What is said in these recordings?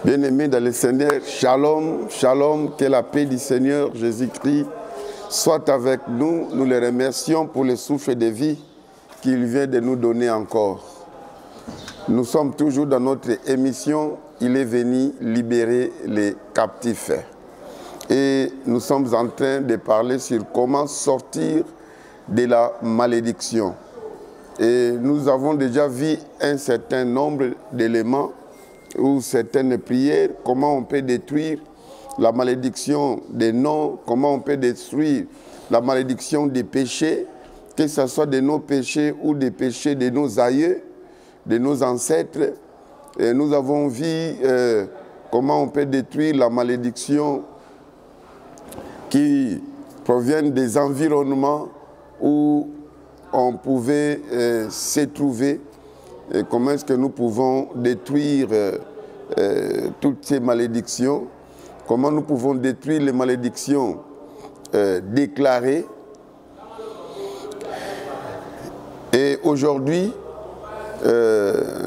Bien-aimés dans le Seigneur, shalom, shalom, que la paix du Seigneur Jésus-Christ soit avec nous. Nous le remercions pour le souffle de vie qu'il vient de nous donner encore. Nous sommes toujours dans notre émission « Il est venu libérer les captifs ». Et nous sommes en train de parler sur comment sortir de la malédiction. Et nous avons déjà vu un certain nombre d'éléments ou certaines prières, comment on peut détruire la malédiction des noms, comment on peut détruire la malédiction des péchés, que ce soit de nos péchés ou des péchés de nos aïeux, de nos ancêtres. Et nous avons vu comment on peut détruire la malédiction qui provient des environnements où on pouvait se trouver. Et comment est-ce que nous pouvons détruire toutes ces malédictions? Comment nous pouvons détruire les malédictions déclarées? Et aujourd'hui,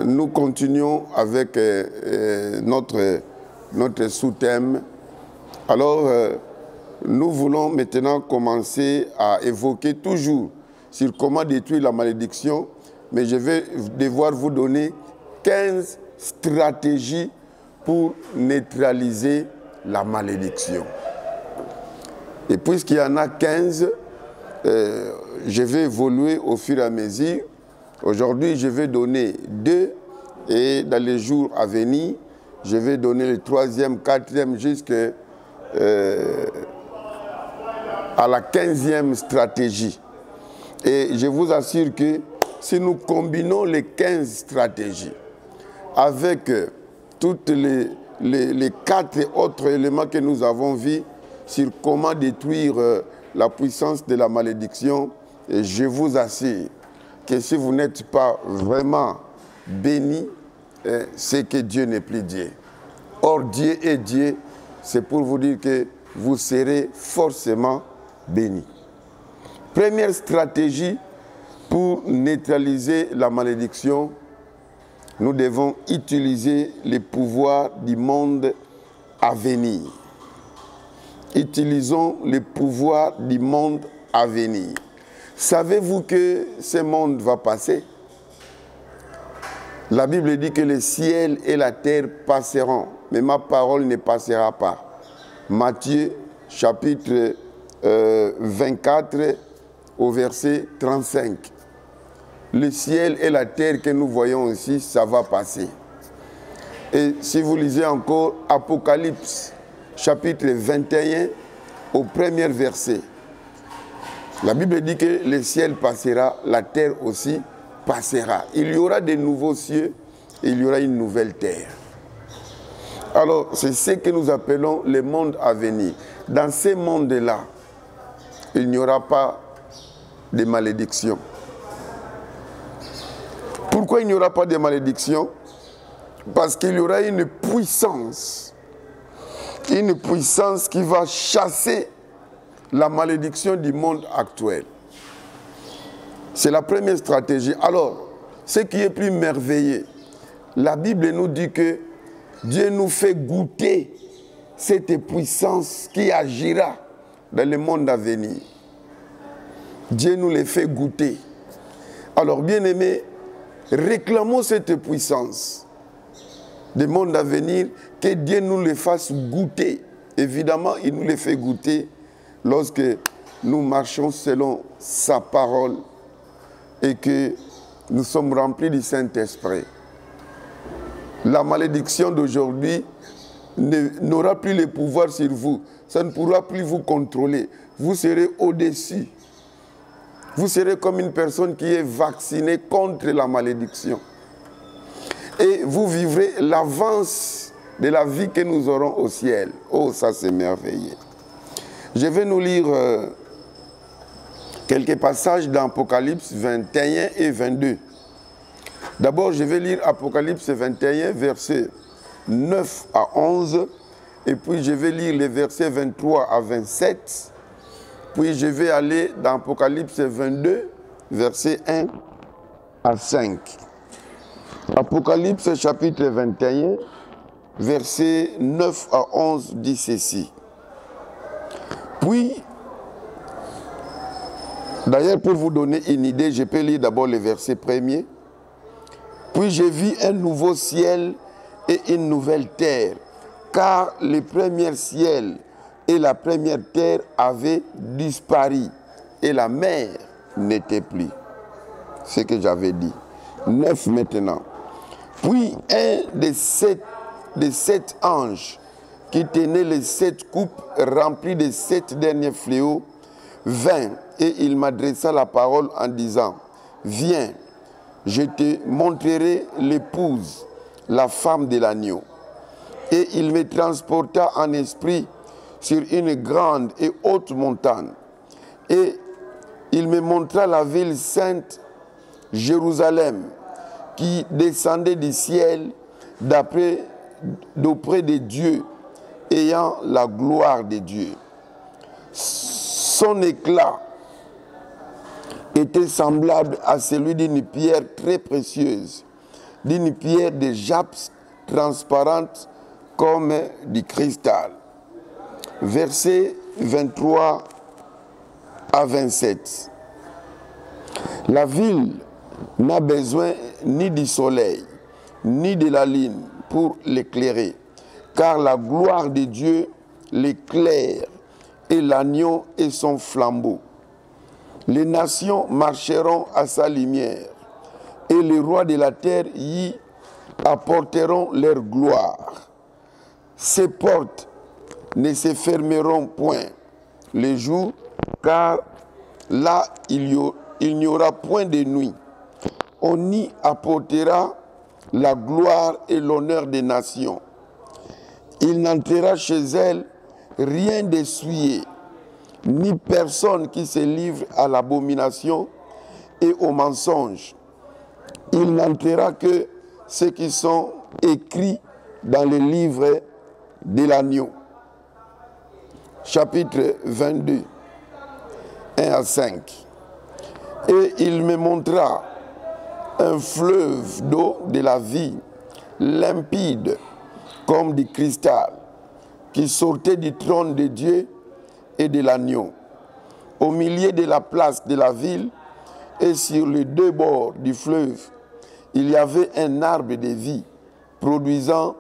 nous continuons avec notre sous-thème. Alors, nous voulons maintenant commencer à évoquer toujours sur comment détruire la malédiction. Mais je vais devoir vous donner 15 stratégies pour neutraliser la malédiction. Et puisqu'il y en a 15, je vais évoluer au fur et à mesure. Aujourd'hui, je vais donner 2 et dans les jours à venir, je vais donner le 3e, 4e jusqu'à la 15e stratégie. Et je vous assure que si nous combinons les 15 stratégies avec toutes les 4 autres éléments que nous avons vus sur comment détruire la puissance de la malédiction, et je vous assure que si vous n'êtes pas vraiment béni, c'est que Dieu n'est plus Dieu. Or, Dieu est Dieu, c'est pour vous dire que vous serez forcément béni. Première stratégie, pour neutraliser la malédiction, nous devons utiliser les pouvoirs du monde à venir. Utilisons les pouvoirs du monde à venir. Savez-vous que ce monde va passer? La Bible dit que le ciel et la terre passeront, mais ma parole ne passera pas. Matthieu, chapitre 24, au verset 35. Le ciel et la terre que nous voyons ici, ça va passer. Et si vous lisez encore Apocalypse, chapitre 21, au premier verset, la Bible dit que le ciel passera, la terre aussi passera. Il y aura de nouveaux cieux et il y aura une nouvelle terre. Alors, c'est ce que nous appelons le monde à venir. Dans ce monde-là, il n'y aura pas de malédiction. Pourquoi il n'y aura pas de malédiction? Parce qu'il y aura une puissance qui va chasser la malédiction du monde actuel. C'est la première stratégie. Alors, ce qui est plus merveilleux, la Bible nous dit que Dieu nous fait goûter cette puissance qui agira dans le monde à venir. Dieu nous les fait goûter. Alors, bien-aimés, réclamons cette puissance du monde à venir, que Dieu nous le fasse goûter. Évidemment, il nous le fait goûter lorsque nous marchons selon sa parole et que nous sommes remplis du Saint-Esprit. La malédiction d'aujourd'hui n'aura plus le pouvoir sur vous. Ça ne pourra plus vous contrôler. Vous serez au-dessus. Vous serez comme une personne qui est vaccinée contre la malédiction. Et vous vivrez l'avance de la vie que nous aurons au ciel. Oh, ça c'est merveilleux. Je vais nous lire quelques passages dans Apocalypse 21 et 22. D'abord, je vais lire Apocalypse 21, versets 9 à 11. Et puis, je vais lire les versets 23 à 27. Puis, je vais aller dans Apocalypse 22, versets 1 à 5. Apocalypse chapitre 21, versets 9 à 11 dit ceci. Puis, d'ailleurs, pour vous donner une idée, je peux lire d'abord le verset premier. Puis j'ai vu un nouveau ciel et une nouvelle terre, car le premier ciel et la première terre avaient disparu, et la mer n'était plus. C'est ce que j'avais dit. 9 maintenant. Puis un des sept anges qui tenait les 7 coupes remplies des 7 derniers fléaux vint, et il m'adressa la parole en disant, « Viens, je te montrerai l'épouse, la femme de l'agneau. » Et il me transporta en esprit sur une grande et haute montagne. Et il me montra la ville sainte, Jérusalem, qui descendait du ciel d'auprès de Dieu, ayant la gloire de Dieu. Son éclat était semblable à celui d'une pierre très précieuse, d'une pierre de jaspis transparente comme du cristal. Versets 23 à 27. La ville n'a besoin ni du soleil, ni de la lune pour l'éclairer, car la gloire de Dieu l'éclaire, et l'agneau est son flambeau. Les nations marcheront à sa lumière, et les rois de la terre y apporteront leur gloire. Ses portes ne se fermeront point le jour, car là il n'y aura point de nuit. On y apportera la gloire et l'honneur des nations. Il n'entrera chez elles rien d'essuyé, ni personne qui se livre à l'abomination et au mensonge. Il n'entrera que ceux qui sont écrits dans le livre de l'agneau. Chapitre 22, 1 à 5. Et il me montra un fleuve d'eau de la vie, limpide comme du cristal, qui sortait du trône de Dieu et de l'agneau. Au milieu de la place de la ville et sur les 2 bords du fleuve, il y avait un arbre de vie, produisant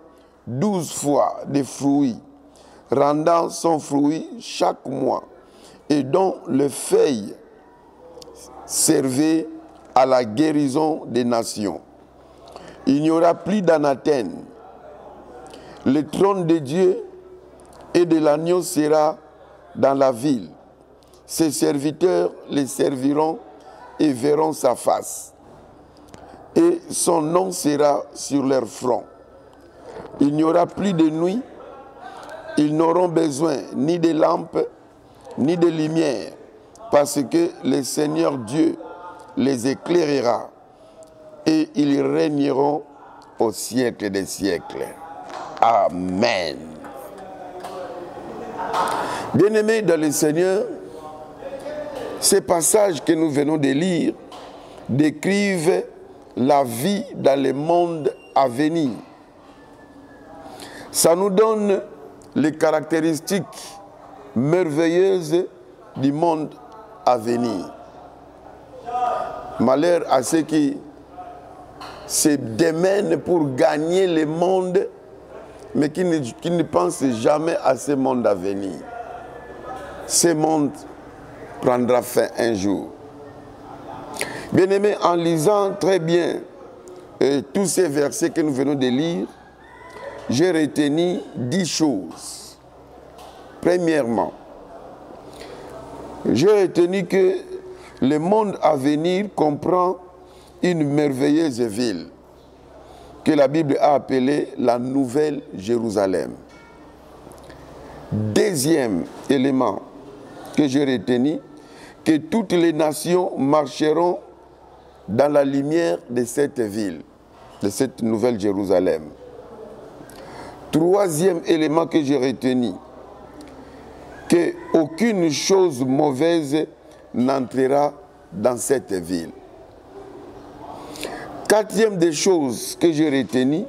12 fois des fruits, rendant son fruit chaque mois, et dont les feuilles servaient à la guérison des nations. Il n'y aura plus d'anathème. Le trône de Dieu et de l'agneau sera dans la ville. Ses serviteurs les serviront et verront sa face. Et son nom sera sur leur front. Il n'y aura plus de nuit. Ils n'auront besoin ni de lampes, ni de lumière, parce que le Seigneur Dieu les éclairera, et ils régneront au siècle des siècles. Amen. Bien-aimés dans le Seigneur, ces passages que nous venons de lire décrivent la vie dans le monde à venir. Ça nous donne les caractéristiques merveilleuses du monde à venir. Malheur à ceux qui se démènent pour gagner le monde, mais qui ne pensent jamais à ce monde à venir. Ce monde prendra fin un jour. Bien-aimés, en lisant très bien tous ces versets que nous venons de lire, j'ai retenu 10 choses. Premièrement, j'ai retenu que le monde à venir comprend une merveilleuse ville que la Bible a appelée la Nouvelle Jérusalem. Deuxième élément que j'ai retenu, que toutes les nations marcheront dans la lumière de cette ville, de cette Nouvelle Jérusalem. Troisième élément que j'ai retenu, qu'aucune chose mauvaise n'entrera dans cette ville. Quatrième des choses que j'ai retenues,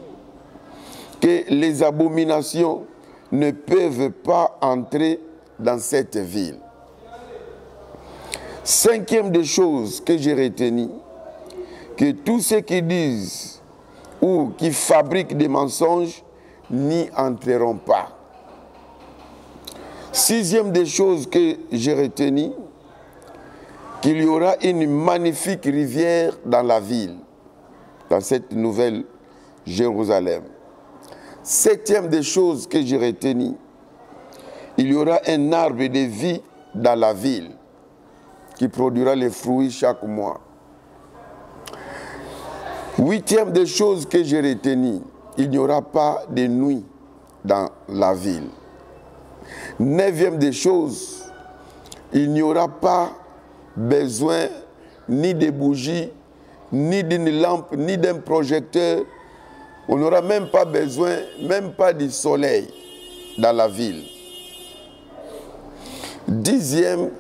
que les abominations ne peuvent pas entrer dans cette ville. Cinquième des choses que j'ai retenues, que tous ceux qui disent ou qui fabriquent des mensonges n'y entreront pas. Sixième des choses que j'ai retenues, qu'il y aura une magnifique rivière dans la ville, dans cette nouvelle Jérusalem. Septième des choses que j'ai retenues, il y aura un arbre de vie dans la ville qui produira les fruits chaque mois. Huitième des choses que j'ai retenues, il n'y aura pas de nuit dans la ville. Neuvième des choses, il n'y aura pas besoin ni de bougies, ni d'une lampe, ni d'un projecteur. On n'aura même pas besoin, même pas du soleil dans la ville. Dixième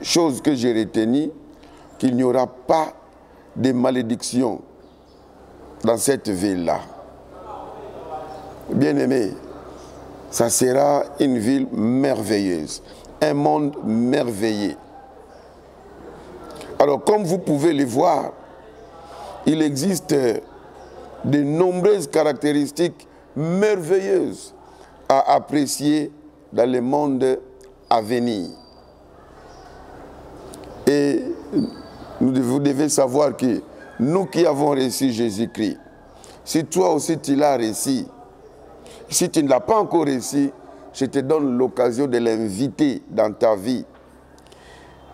chose que j'ai retenue, qu'il n'y aura pas de malédiction dans cette ville-là. Bien-aimés, ça sera une ville merveilleuse, un monde merveilleux. Alors, comme vous pouvez le voir, il existe de nombreuses caractéristiques merveilleuses à apprécier dans le monde à venir. Et vous devez savoir que nous qui avons reçu Jésus-Christ, si toi aussi tu l'as reçu, si tu ne l'as pas encore reçu, je te donne l'occasion de l'inviter dans ta vie.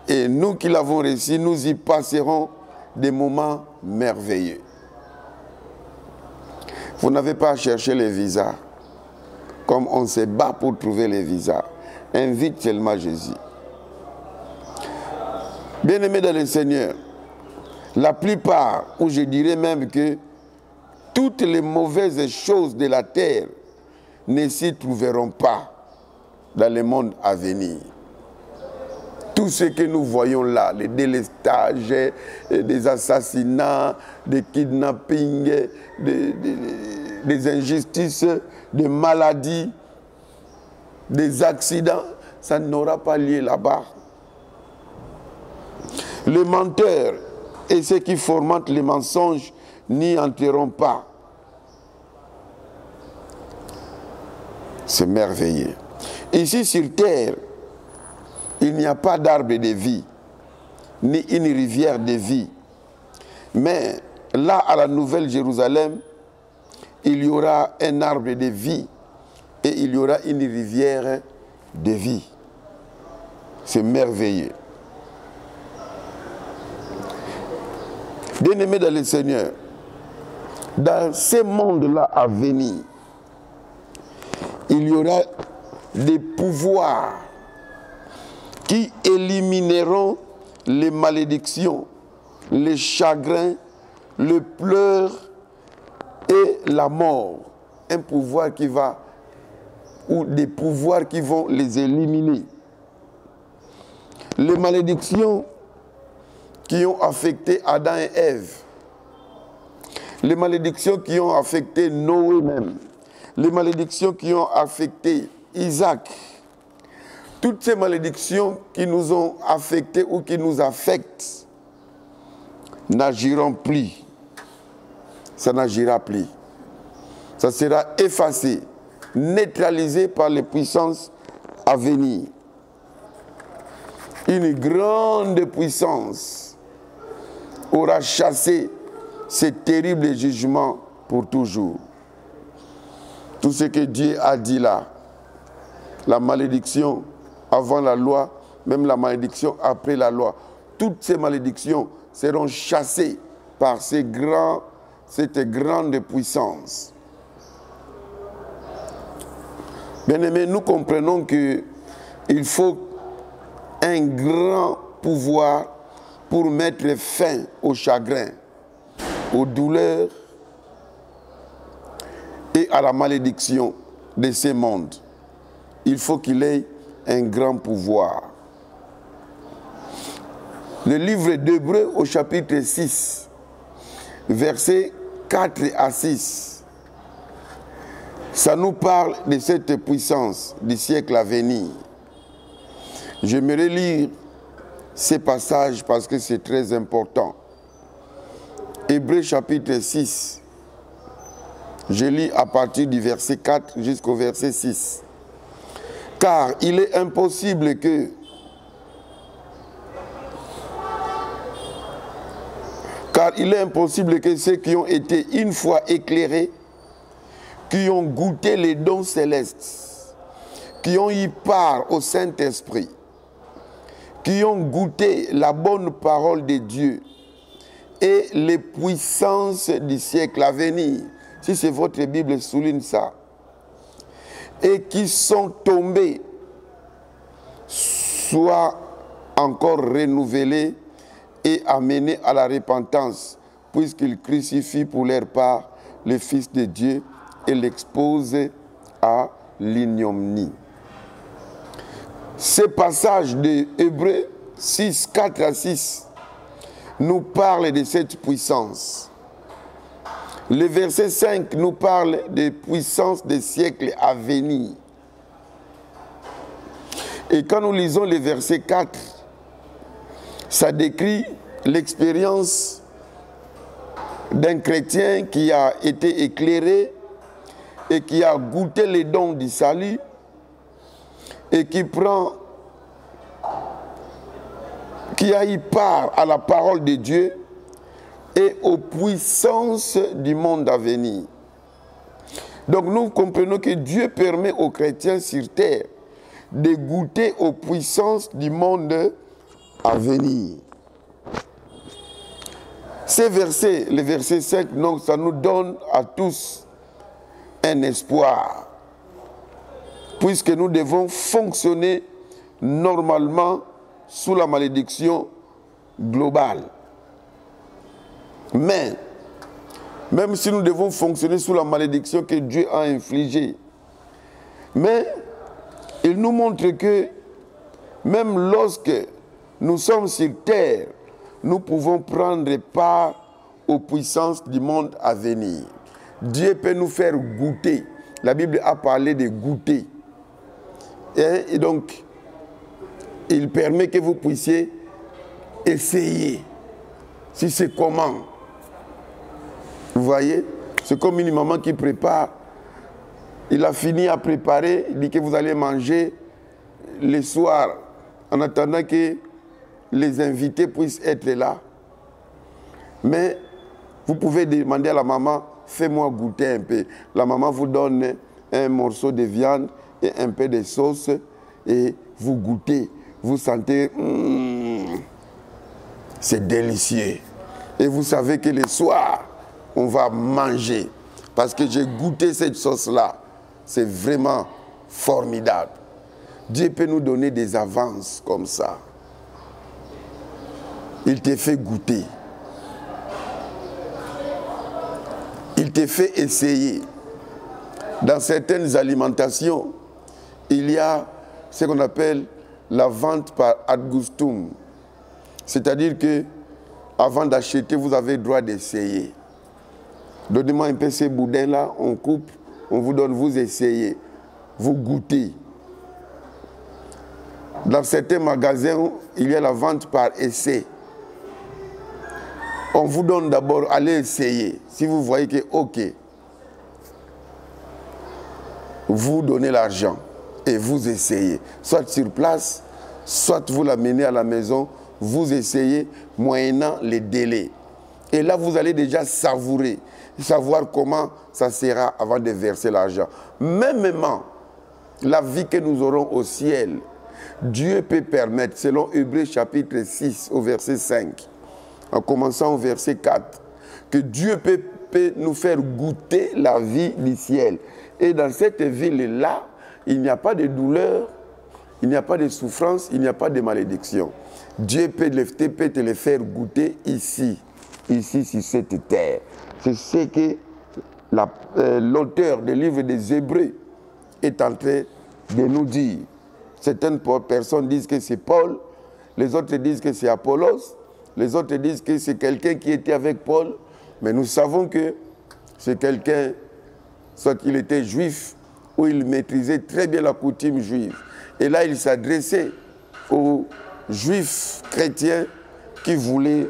Et nous qui l'avons reçu, nous y passerons des moments merveilleux. Vous n'avez pas à chercher les visas, comme on se bat pour trouver les visas. Invite seulement Jésus. Bien-aimés dans le Seigneur, la plupart, ou je dirais même que toutes les mauvaises choses de la terre ne s'y trouveront pas dans le monde à venir. Tout ce que nous voyons là, les délestages, des assassinats, des kidnappings, des injustices, des maladies, des accidents, ça n'aura pas lieu là-bas. Les menteurs et ceux qui fomentent les mensonges n'y entreront pas. C'est merveilleux. Ici sur terre, il n'y a pas d'arbre de vie, ni une rivière de vie. Mais là, à la Nouvelle Jérusalem, il y aura un arbre de vie et il y aura une rivière de vie. C'est merveilleux. Bien-aimés dans le Seigneur, dans ce monde-là à venir, il y aura des pouvoirs qui élimineront les malédictions, les chagrins, le pleur et la mort. Un pouvoir qui va, ou des pouvoirs qui vont les éliminer. Les malédictions qui ont affecté Adam et Ève, les malédictions qui ont affecté Noé même, les malédictions qui ont affecté Isaac, toutes ces malédictions qui nous ont affectés ou qui nous affectent n'agiront plus. Ça n'agira plus. Ça sera effacé, neutralisé par les puissances à venir. Une grande puissance aura chassé ces terribles jugements pour toujours. Tout ce que Dieu a dit là, la malédiction avant la loi, même la malédiction après la loi, toutes ces malédictions seront chassées par cette grande puissance. Bien-aimés, nous comprenons qu'il faut un grand pouvoir pour mettre fin au chagrin, aux douleurs et à la malédiction de ce monde. Il faut qu'il ait un grand pouvoir. Le livre d'Hébreux au chapitre 6, versets 4 à 6. Ça nous parle de cette puissance du siècle à venir. J'aimerais lire ces passages parce que c'est très important. Hébreux chapitre 6. Je lis à partir du verset 4 jusqu'au verset 6. Car il est impossible que ceux qui ont été une fois éclairés, qui ont goûté les dons célestes, qui ont eu part au Saint-Esprit, qui ont goûté la bonne parole de Dieu et les puissances du siècle à venir, si c'est votre Bible, souligne ça, et qui sont tombés, soient encore renouvelés et amenés à la repentance, puisqu'ils crucifient pour leur part le Fils de Dieu et l'exposent à l'ignominie. Ce passage de Hébreux 6, 4 à 6 nous parle de cette puissance. Le verset 5 nous parle des puissances des siècles à venir. Et quand nous lisons le verset 4, ça décrit l'expérience d'un chrétien qui a été éclairé et qui a goûté les dons du salut et qui a eu part à la parole de Dieu et aux puissances du monde à venir. Donc nous comprenons que Dieu permet aux chrétiens sur terre de goûter aux puissances du monde à venir. Ces versets, le verset 5, donc, ça nous donne à tous un espoir, puisque nous devons fonctionner normalement sous la malédiction globale. Mais, même si nous devons fonctionner sous la malédiction que Dieu a infligée, mais il nous montre que même lorsque nous sommes sur terre, nous pouvons prendre part aux puissances du monde à venir. Dieu peut nous faire goûter. La Bible a parlé de goûter. Et donc, il permet que vous puissiez essayer. Si c'est comment. Vous voyez? C'est comme une maman qui prépare. Il a fini à préparer. Il dit que vous allez manger le soir. En attendant que les invités puissent être là. Mais vous pouvez demander à la maman, fais-moi goûter un peu. La maman vous donne un morceau de viande et un peu de sauce et vous goûtez. Vous sentez, c'est délicieux. Et vous savez que le soir, on va manger. Parce que j'ai goûté cette sauce-là. C'est vraiment formidable. Dieu peut nous donner des avances comme ça. Il te fait goûter. Il te fait essayer. Dans certaines alimentations, il y a ce qu'on appelle la vente par ad gustum. C'est-à-dire que avant d'acheter, vous avez le droit d'essayer. Donnez-moi un peu ces boudins-là, on coupe, on vous donne, vous essayez, vous goûtez. Dans certains magasins, il y a la vente par essai. On vous donne d'abord, allez essayer. Si vous voyez que, ok, vous donnez l'argent et vous essayez. Soit sur place, soit vous l'amenez à la maison, vous essayez moyennant les délais. Et là, vous allez déjà savourer, savoir comment ça sera avant de verser l'argent. Mêmement, la vie que nous aurons au ciel, Dieu peut permettre, selon Hébreux chapitre 6 au verset 5, en commençant au verset 4, que Dieu peut nous faire goûter la vie du ciel. Et dans cette ville-là, il n'y a pas de douleur, il n'y a pas de souffrance, il n'y a pas de malédiction. Dieu peut te le faire goûter ici, sur cette terre. C'est ce que l'auteur du livre des Hébreux est en train de nous dire. Certaines personnes disent que c'est Paul, les autres disent que c'est Apollos, les autres disent que c'est quelqu'un qui était avec Paul, mais nous savons que c'est quelqu'un soit il était juif, ou il maîtrisait très bien la coutume juive. Et là, il s'adressait aux juifs chrétiens qui voulaient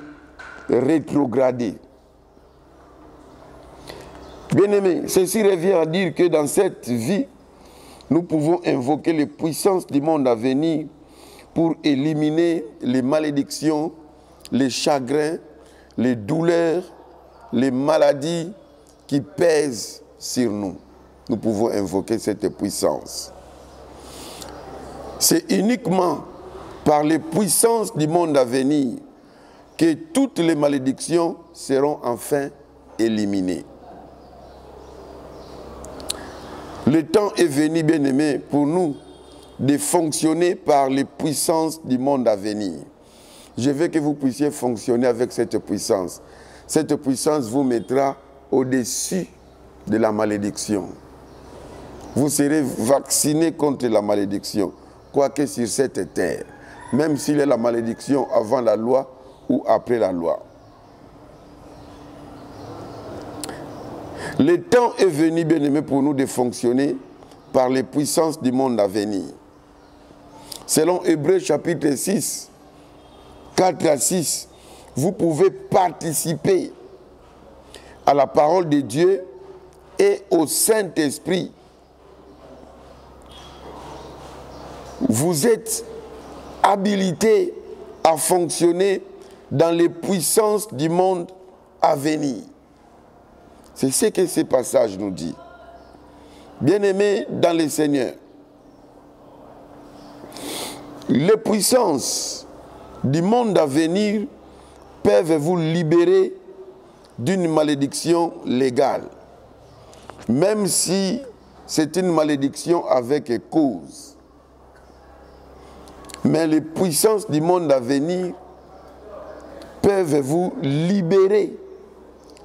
rétrograder. Bien-aimés, ceci revient à dire que dans cette vie, nous pouvons invoquer les puissances du monde à venir pour éliminer les malédictions, les chagrins, les douleurs, les maladies qui pèsent sur nous. Nous pouvons invoquer cette puissance. C'est uniquement par les puissances du monde à venir que toutes les malédictions seront enfin éliminées. Le temps est venu, bien-aimés, pour nous de fonctionner par les puissances du monde à venir. Je veux que vous puissiez fonctionner avec cette puissance. Cette puissance vous mettra au-dessus de la malédiction. Vous serez vacciné contre la malédiction, quoique sur cette terre, même s'il y a la malédiction avant la loi ou après la loi. Le temps est venu, bien-aimés, pour nous de fonctionner par les puissances du monde à venir. Selon Hébreux chapitre 6, 4 à 6, vous pouvez participer à la parole de Dieu et au Saint-Esprit. Vous êtes habilité à fonctionner dans les puissances du monde à venir. C'est ce que ce passage nous dit. Bien-aimés dans le Seigneur, les puissances du monde à venir peuvent vous libérer d'une malédiction légale, même si c'est une malédiction avec cause. Mais les puissances du monde à venir peuvent vous libérer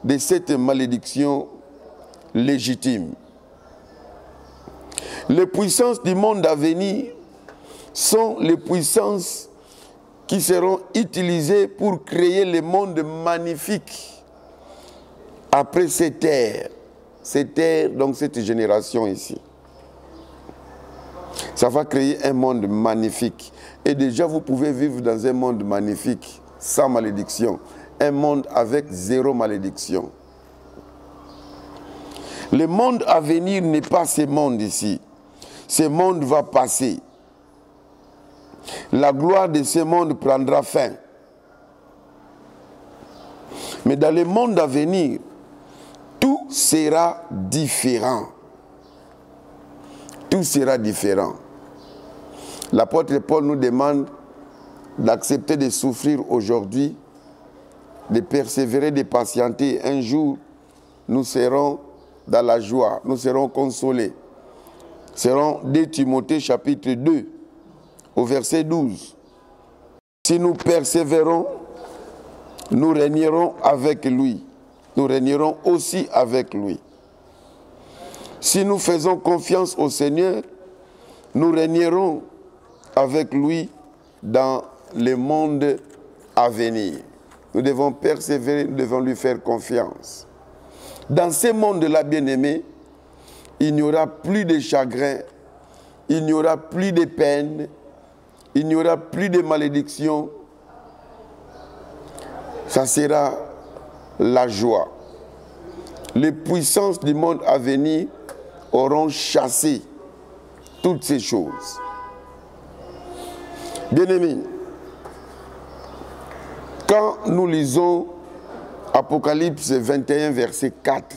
de cette malédiction légitime. Les puissances du monde à venir sont les puissances qui seront utilisées pour créer le monde magnifique après cette ère, donc cette génération ici. Ça va créer un monde magnifique. Et déjà, vous pouvez vivre dans un monde magnifique, sans malédiction. Un monde avec zéro malédiction. Le monde à venir n'est pas ce monde ici. Ce monde va passer. La gloire de ce monde prendra fin. Mais dans le monde à venir, tout sera différent. Tout sera différent. L'apôtre Paul nous demande d'accepter de souffrir aujourd'hui, de persévérer, de patienter. Un jour, nous serons dans la joie, nous serons consolés. Serons 2 Timothée chapitre 2, au verset 12. Si nous persévérons, nous régnerons avec lui. Nous régnerons aussi avec lui. Si nous faisons confiance au Seigneur, nous régnerons avec lui dans le monde à venir. Nous devons persévérer, nous devons lui faire confiance. Dans ce monde-là, bien-aimé, il n'y aura plus de chagrin, il n'y aura plus de peine, il n'y aura plus de malédiction. Ça sera la joie. Les puissances du monde à venir auront chassé toutes ces choses. Bien-aimés, quand nous lisons Apocalypse 21, verset 4,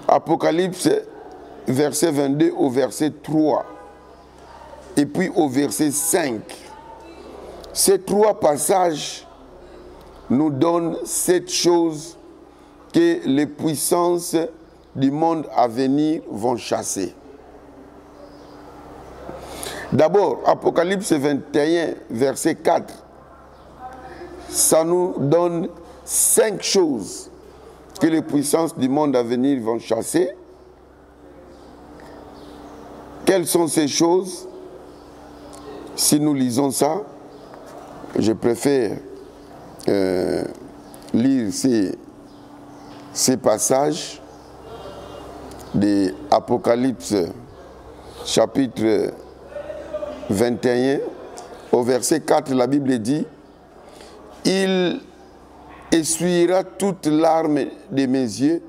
Apocalypse verset 22 au verset 3, et puis au verset 5, ces trois passages nous donnent cette chose que les puissances du monde à venir vont chasser. D'abord, Apocalypse 21, verset 4, ça nous donne 5 choses que les puissances du monde à venir vont chasser. Quelles sont ces choses? Si nous lisons ça, je préfère lire ces passages. de Apocalypse, chapitre 21, au verset 4, la Bible dit « Il essuiera toute larme de mes yeux,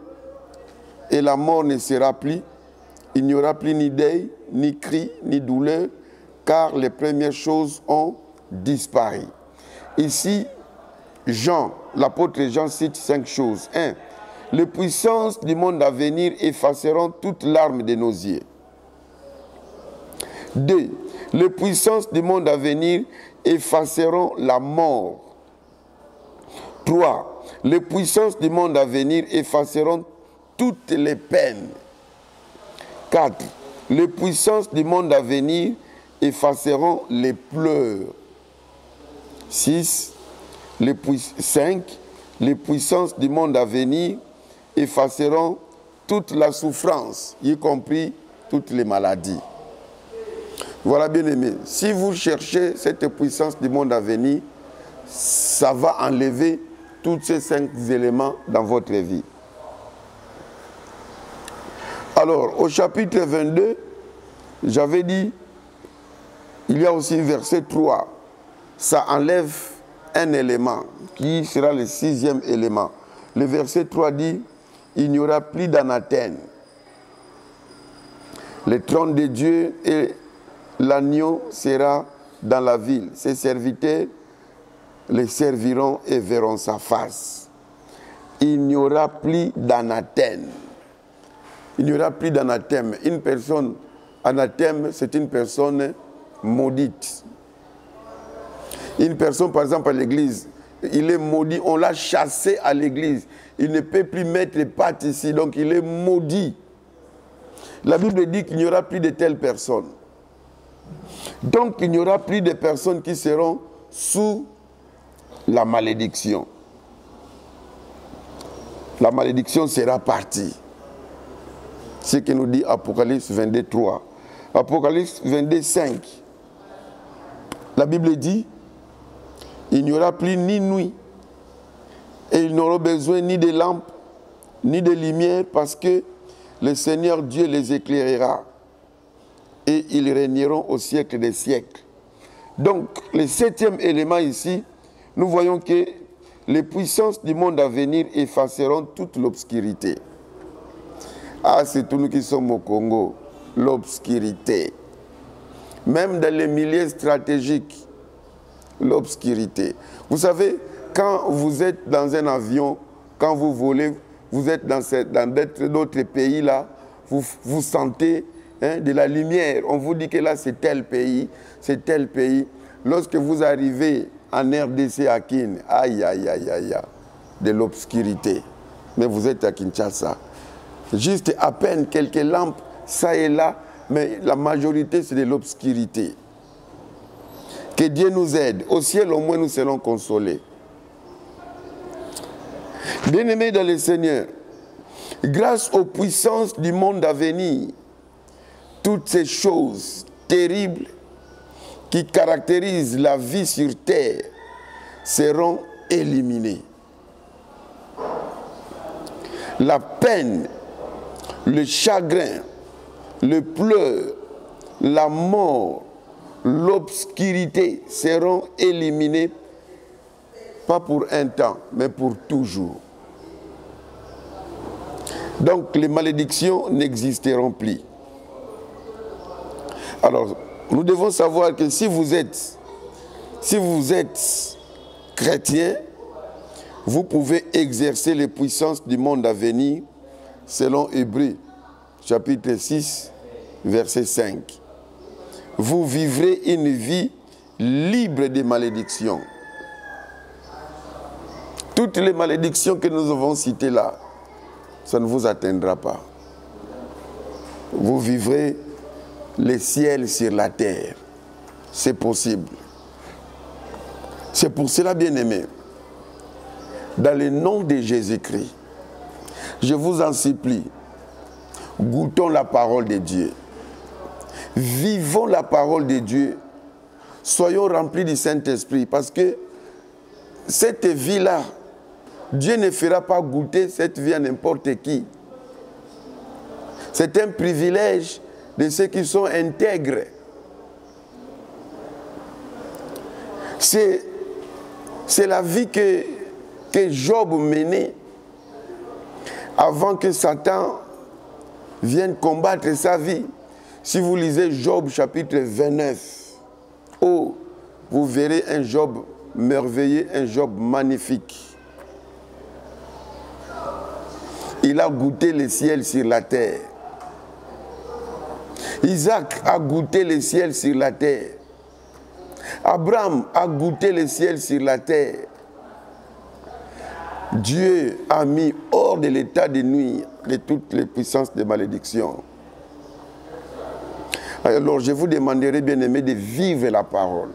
et la mort ne sera plus. Il n'y aura plus ni deuil, ni cri, ni douleur, car les premières choses ont disparu. » Ici, l'apôtre Jean cite 5 choses. 1. Les puissances du monde à venir effaceront toute larme de nos yeux. 2. Les puissances du monde à venir effaceront la mort. 3. Les puissances du monde à venir effaceront toutes les peines. 4. Les puissances du monde à venir effaceront les pleurs. 6. 5. Les puissances du monde à venir effaceront toute la souffrance, y compris toutes les maladies. Voilà, bien aimé, si vous cherchez cette puissance du monde à venir, ça va enlever tous ces 5 éléments dans votre vie. Alors, au chapitre 22, j'avais dit, il y a aussi verset 3, ça enlève un élément qui sera le 6e élément. Le verset 3 dit, il n'y aura plus d'anathème. Le trône de Dieu et l'agneau sera dans la ville. Ses serviteurs les serviront et verront sa face. Il n'y aura plus d'anathème. Il n'y aura plus d'anathème. Une personne anathème, c'est une personne maudite. Une personne, par exemple, à l'église, il est maudit, on l'a chassé à l'église. Il ne peut plus mettre les pattes ici, donc il est maudit. La Bible dit qu'il n'y aura plus de telles personnes. Donc il n'y aura plus de personnes qui seront sous la malédiction. La malédiction sera partie. Ce que nous dit Apocalypse 22, 3. Apocalypse 22, 5. La Bible dit, il n'y aura plus ni nuit, et ils n'auront besoin ni de lampes, ni de lumière, parce que le Seigneur Dieu les éclairera, et ils régneront au siècle des siècles. Donc, le 7e élément ici, nous voyons que les puissances du monde à venir effaceront toute l'obscurité. Ah, c'est tous nous qui sommes au Congo, l'obscurité. Même dans les milieux stratégiques, l'obscurité. Vous savez, quand vous êtes dans un avion, quand vous volez, vous êtes dans d'autres pays là, vous sentez de la lumière. On vous dit que là c'est tel pays, c'est tel pays. Lorsque vous arrivez en RDC à Kin, aïe, aïe, aïe, aïe, de l'obscurité. Mais vous êtes à Kinshasa. Juste à peine quelques lampes, ça et là, mais la majorité c'est de l'obscurité. Que Dieu nous aide. Au ciel, au moins, nous serons consolés. Bien-aimés dans le Seigneur, grâce aux puissances du monde à venir, toutes ces choses terribles qui caractérisent la vie sur terre seront éliminées. La peine, le chagrin, le pleur, la mort, l'obscurité seront éliminés, pas pour un temps, mais pour toujours. Donc les malédictions n'existeront plus. Alors, nous devons savoir que si vous êtes chrétien, vous pouvez exercer les puissances du monde à venir, selon Hébreux, chapitre 6, verset 5. Vous vivrez une vie libre des malédictions. Toutes les malédictions que nous avons citées là, ça ne vous atteindra pas. Vous vivrez le ciel sur la terre. C'est possible. C'est pour cela, bien-aimés, dans le nom de Jésus-Christ, je vous en supplie, goûtons la parole de Dieu. Vivons la parole de Dieu. Soyons remplis du Saint-Esprit. Parce que cette vie-là, Dieu ne fera pas goûter cette vie à n'importe qui. C'est un privilège de ceux qui sont intègres. C'est la vie que Job menait avant que Satan vienne combattre sa vie. Si vous lisez Job chapitre 29, oh, vous verrez un Job merveilleux, un Job magnifique. Il a goûté le ciel sur la terre. Isaac a goûté le ciel sur la terre. Abraham a goûté le ciel sur la terre. Dieu a mis hors de l'état de nuire de toutes les puissances de malédiction. Alors je vous demanderai, bien-aimés, de vivre la parole.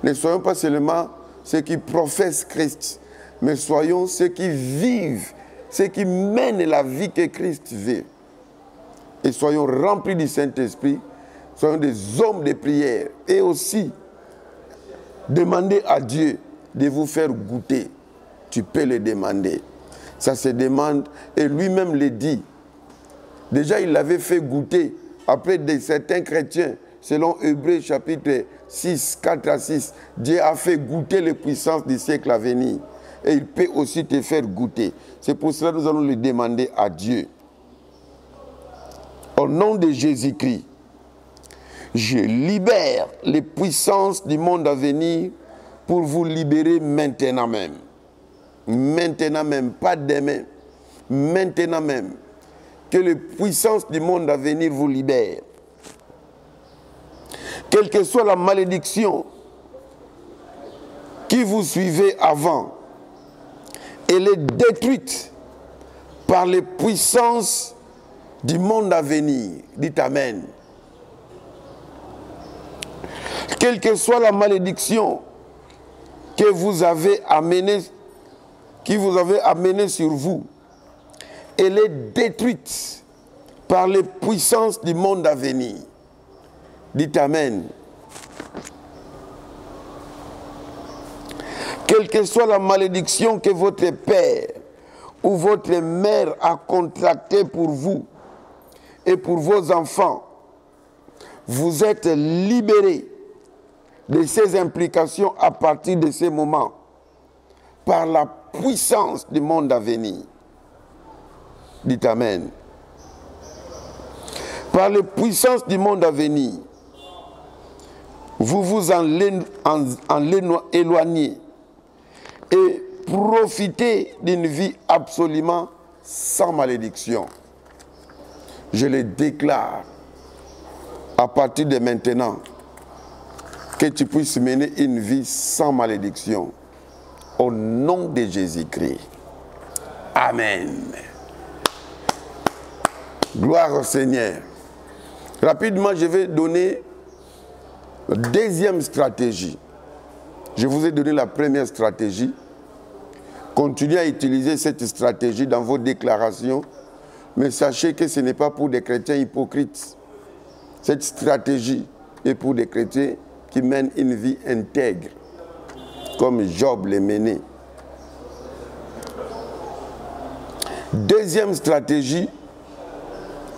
Ne soyons pas seulement ceux qui professent Christ, mais soyons ceux qui vivent, ceux qui mènent la vie que Christ veut. Et soyons remplis du Saint-Esprit, soyons des hommes de prière. Et aussi, demandez à Dieu de vous faire goûter. Tu peux le demander. Ça se demande, et lui-même le dit. Déjà, il l'avait fait goûter après certains chrétiens, selon Hébreux chapitre 6, 4 à 6. Dieu a fait goûter les puissances du siècle à venir. Et il peut aussi te faire goûter. C'est pour cela que nous allons le demander à Dieu. Au nom de Jésus-Christ, je libère les puissances du monde à venir pour vous libérer maintenant même. Maintenant même, pas demain. Maintenant même. Que les puissances du monde à venir vous libèrent. Quelle que soit la malédiction qui vous suivait avant, elle est détruite par les puissances du monde à venir. Dites Amen. Quelle que soit la malédiction que vous avez amenée, sur vous, elle est détruite par les puissances du monde à venir. Dites Amen. Quelle que soit la malédiction que votre père ou votre mère a contractée pour vous et pour vos enfants, vous êtes libérés de ces implications à partir de ces moments par la puissance du monde à venir. Dites Amen. Par les puissances du monde à venir, vous vous en éloignez et profitez d'une vie absolument sans malédiction. Je le déclare à partir de maintenant que tu puisses mener une vie sans malédiction. Au nom de Jésus-Christ. Amen. Gloire au Seigneur. Rapidement, je vais donner la deuxième stratégie. Je vous ai donné la première stratégie. Continuez à utiliser cette stratégie dans vos déclarations, mais sachez que ce n'est pas pour des chrétiens hypocrites. Cette stratégie est pour des chrétiens qui mènent une vie intègre, comme Job l'a mené. Deuxième stratégie,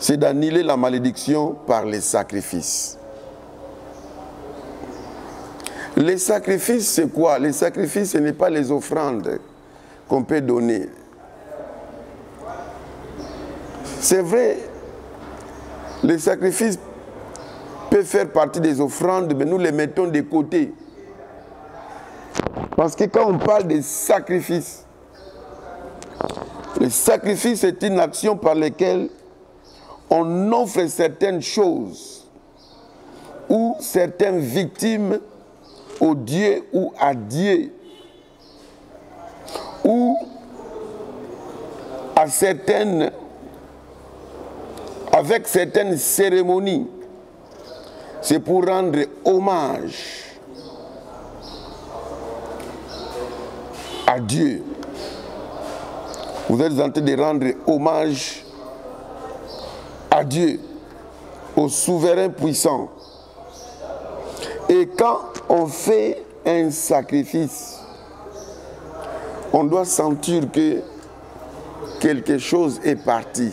c'est d'annuler la malédiction par les sacrifices. Les sacrifices, c'est quoi? Les sacrifices, ce n'est pas les offrandes qu'on peut donner. C'est vrai, les sacrifices peuvent faire partie des offrandes, mais nous les mettons de côté. Parce que quand on parle de sacrifice, le sacrifice est une action par laquelle on offre certaines choses ou certaines victimes au Dieu ou à Dieu ou à avec certaines cérémonies. C'est pour rendre hommage à Dieu. Vous êtes en train de rendre hommage à Dieu, au souverain puissant. Et quand on fait un sacrifice, on doit sentir que quelque chose est parti.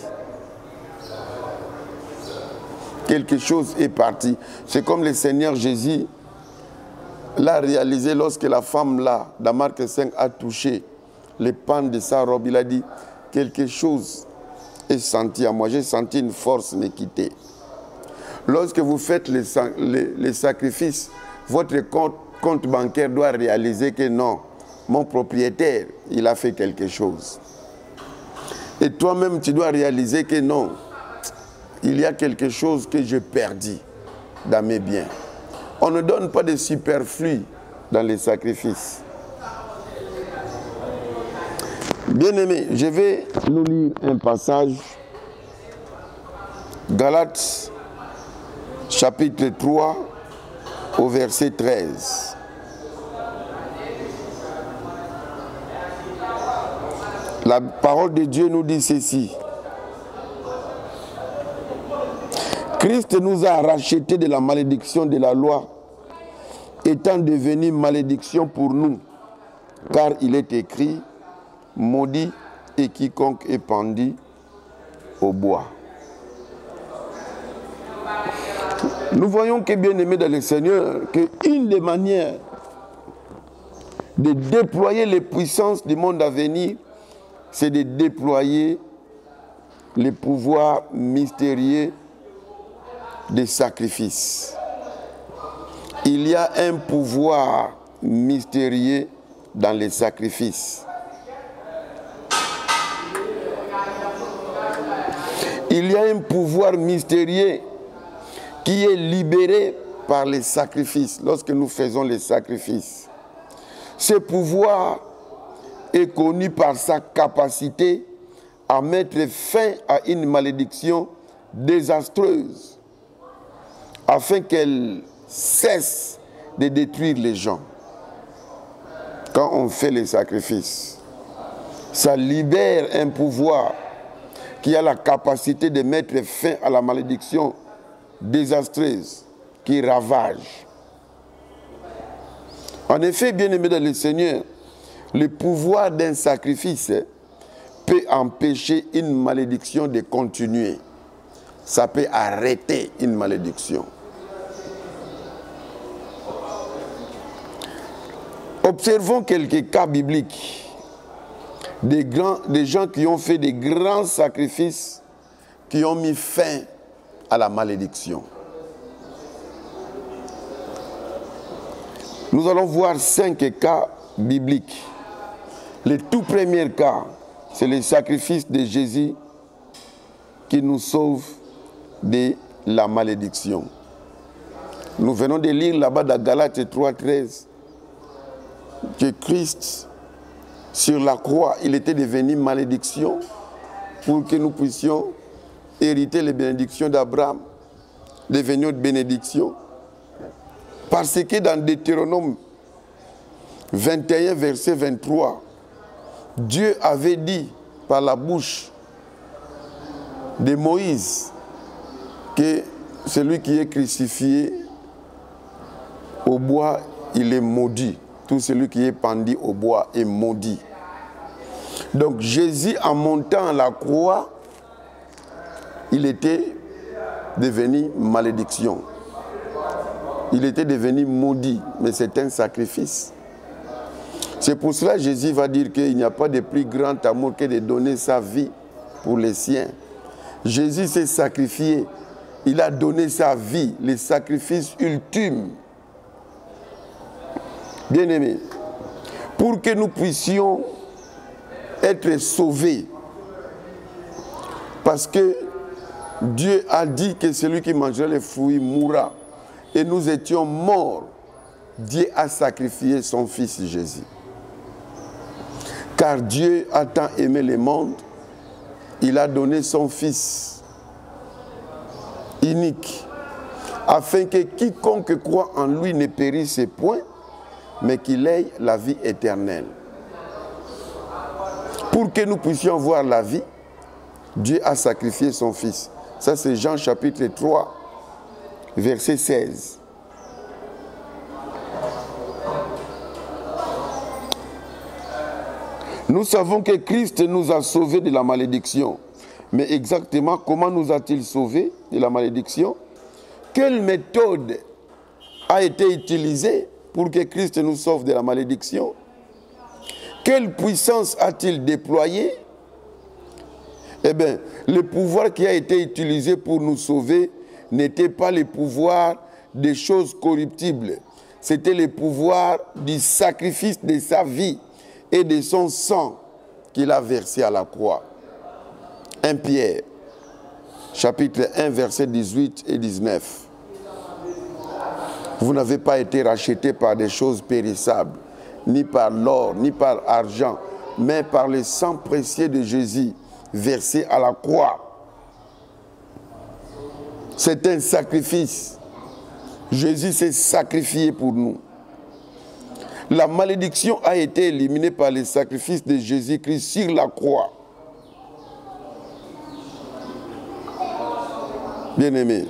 quelque chose est parti. C'est comme le Seigneur Jésus l'a réalisé lorsque la femme là, dans Marc 5, a touché les pans de sa robe. Il a dit, quelque chose est senti à moi. J'ai senti une force me quitter. Lorsque vous faites les sacrifices, votre compte bancaire doit réaliser que non, mon propriétaire, il a fait quelque chose. Et toi-même, tu dois réaliser que non, il y a quelque chose que j'ai perdu dans mes biens. On ne donne pas de superflu dans les sacrifices. Bien-aimés, je vais nous lire un passage. Galates, chapitre 3, au verset 13. La parole de Dieu nous dit ceci. Christ nous a rachetés de la malédiction de la loi, étant devenu malédiction pour nous, car il est écrit, maudit est quiconque est pendu au bois. Nous voyons que, bien aimé dans le Seigneur, qu'une des manières de déployer les puissances du monde à venir, c'est de déployer les pouvoirs mystérieux des sacrifices. Il y a un pouvoir mystérieux dans les sacrifices. Il y a un pouvoir mystérieux qui est libéré par les sacrifices, lorsque nous faisons les sacrifices. Ce pouvoir est connu par sa capacité à mettre fin à une malédiction désastreuse, afin qu'elle cesse de détruire les gens. Quand on fait les sacrifices, ça libère un pouvoir qui a la capacité de mettre fin à la malédiction désastreuse qui ravage. En effet, bien-aimé dans le Seigneur, le pouvoir d'un sacrifice peut empêcher une malédiction de continuer. Ça peut arrêter une malédiction. Observons quelques cas bibliques des gens qui ont fait des grands sacrifices qui ont mis fin à la malédiction. Nous allons voir 5 cas bibliques. Le tout premier cas, c'est le sacrifice de Jésus qui nous sauve de la malédiction. Nous venons de lire là-bas dans Galates 3:13 que Christ, sur la croix, il était devenu malédiction pour que nous puissions hériter les bénédictions d'Abraham, devenir de bénédiction. Parce que dans Deutéronome 21, verset 23, Dieu avait dit par la bouche de Moïse que celui qui est crucifié au bois, il est maudit. Tout celui qui est pendu au bois est maudit. Donc Jésus, en montant la croix, il était devenu malédiction. Il était devenu maudit, mais c'est un sacrifice. C'est pour cela que Jésus va dire qu'il n'y a pas de plus grand amour que de donner sa vie pour les siens. Jésus s'est sacrifié. Il a donné sa vie, le sacrifice ultime. Bien-aimés, pour que nous puissions être sauvés, parce que Dieu a dit que celui qui mangerait les fruits mourra, et nous étions morts, Dieu a sacrifié son Fils Jésus. Car Dieu a tant aimé le monde, il a donné son Fils unique, afin que quiconque croit en lui ne périsse point, mais qu'il ait la vie éternelle. Pour que nous puissions voir la vie, Dieu a sacrifié son Fils. Ça, c'est Jean chapitre 3, verset 16. Nous savons que Christ nous a sauvés de la malédiction. Mais exactement, comment nous a-t-il sauvés de la malédiction? Quelle méthode a été utilisée pour que Christ nous sauve de la malédiction? Quelle puissance a-t-il déployée? Eh bien, le pouvoir qui a été utilisé pour nous sauver n'était pas le pouvoir des choses corruptibles. C'était le pouvoir du sacrifice de sa vie et de son sang qu'il a versé à la croix. 1 Pierre, chapitre 1, versets 18 et 19. Vous n'avez pas été rachetés par des choses périssables, ni par l'or, ni par l'argent, mais par le sang précieux de Jésus, versé à la croix. C'est un sacrifice. Jésus s'est sacrifié pour nous. La malédiction a été éliminée par le sacrifice de Jésus-Christ sur la croix. Bien-aimés,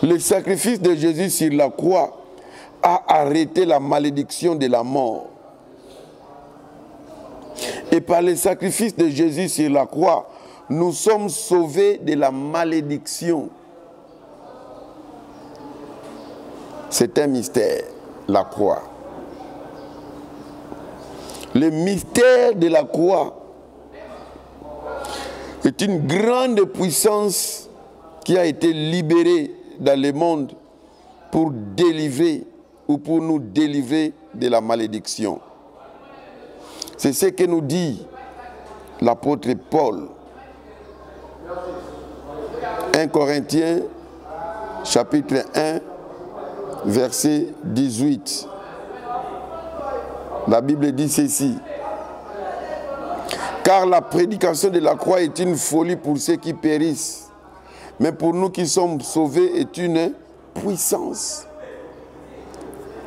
le sacrifice de Jésus sur la croix a arrêté la malédiction de la mort. Et par le sacrifice de Jésus sur la croix, nous sommes sauvés de la malédiction. C'est un mystère, la croix. Le mystère de la croix est une grande puissance qui a été libérée dans le monde pour délivrer ou pour nous délivrer de la malédiction. C'est ce que nous dit l'apôtre Paul. 1 Corinthiens, chapitre 1, verset 18. La Bible dit ceci. Car la prédication de la croix est une folie pour ceux qui périssent, mais pour nous qui sommes sauvés est une puissance.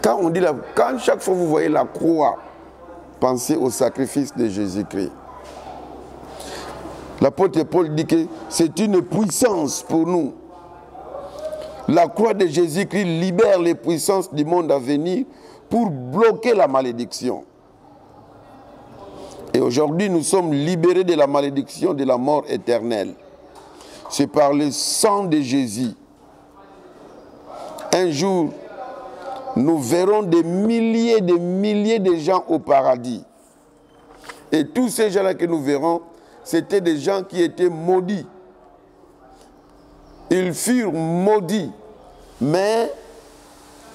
Quand chaque fois que vous voyez la croix, pensez au sacrifice de Jésus-Christ. L'apôtre Paul dit que c'est une puissance pour nous. La croix de Jésus-Christ libère les puissances du monde à venir pour bloquer la malédiction. Et aujourd'hui, nous sommes libérés de la malédiction de la mort éternelle. C'est par le sang de Jésus. Un jour, nous verrons des milliers de gens au paradis. Et tous ces gens-là que nous verrons, c'était des gens qui étaient maudits. Ils furent maudits, mais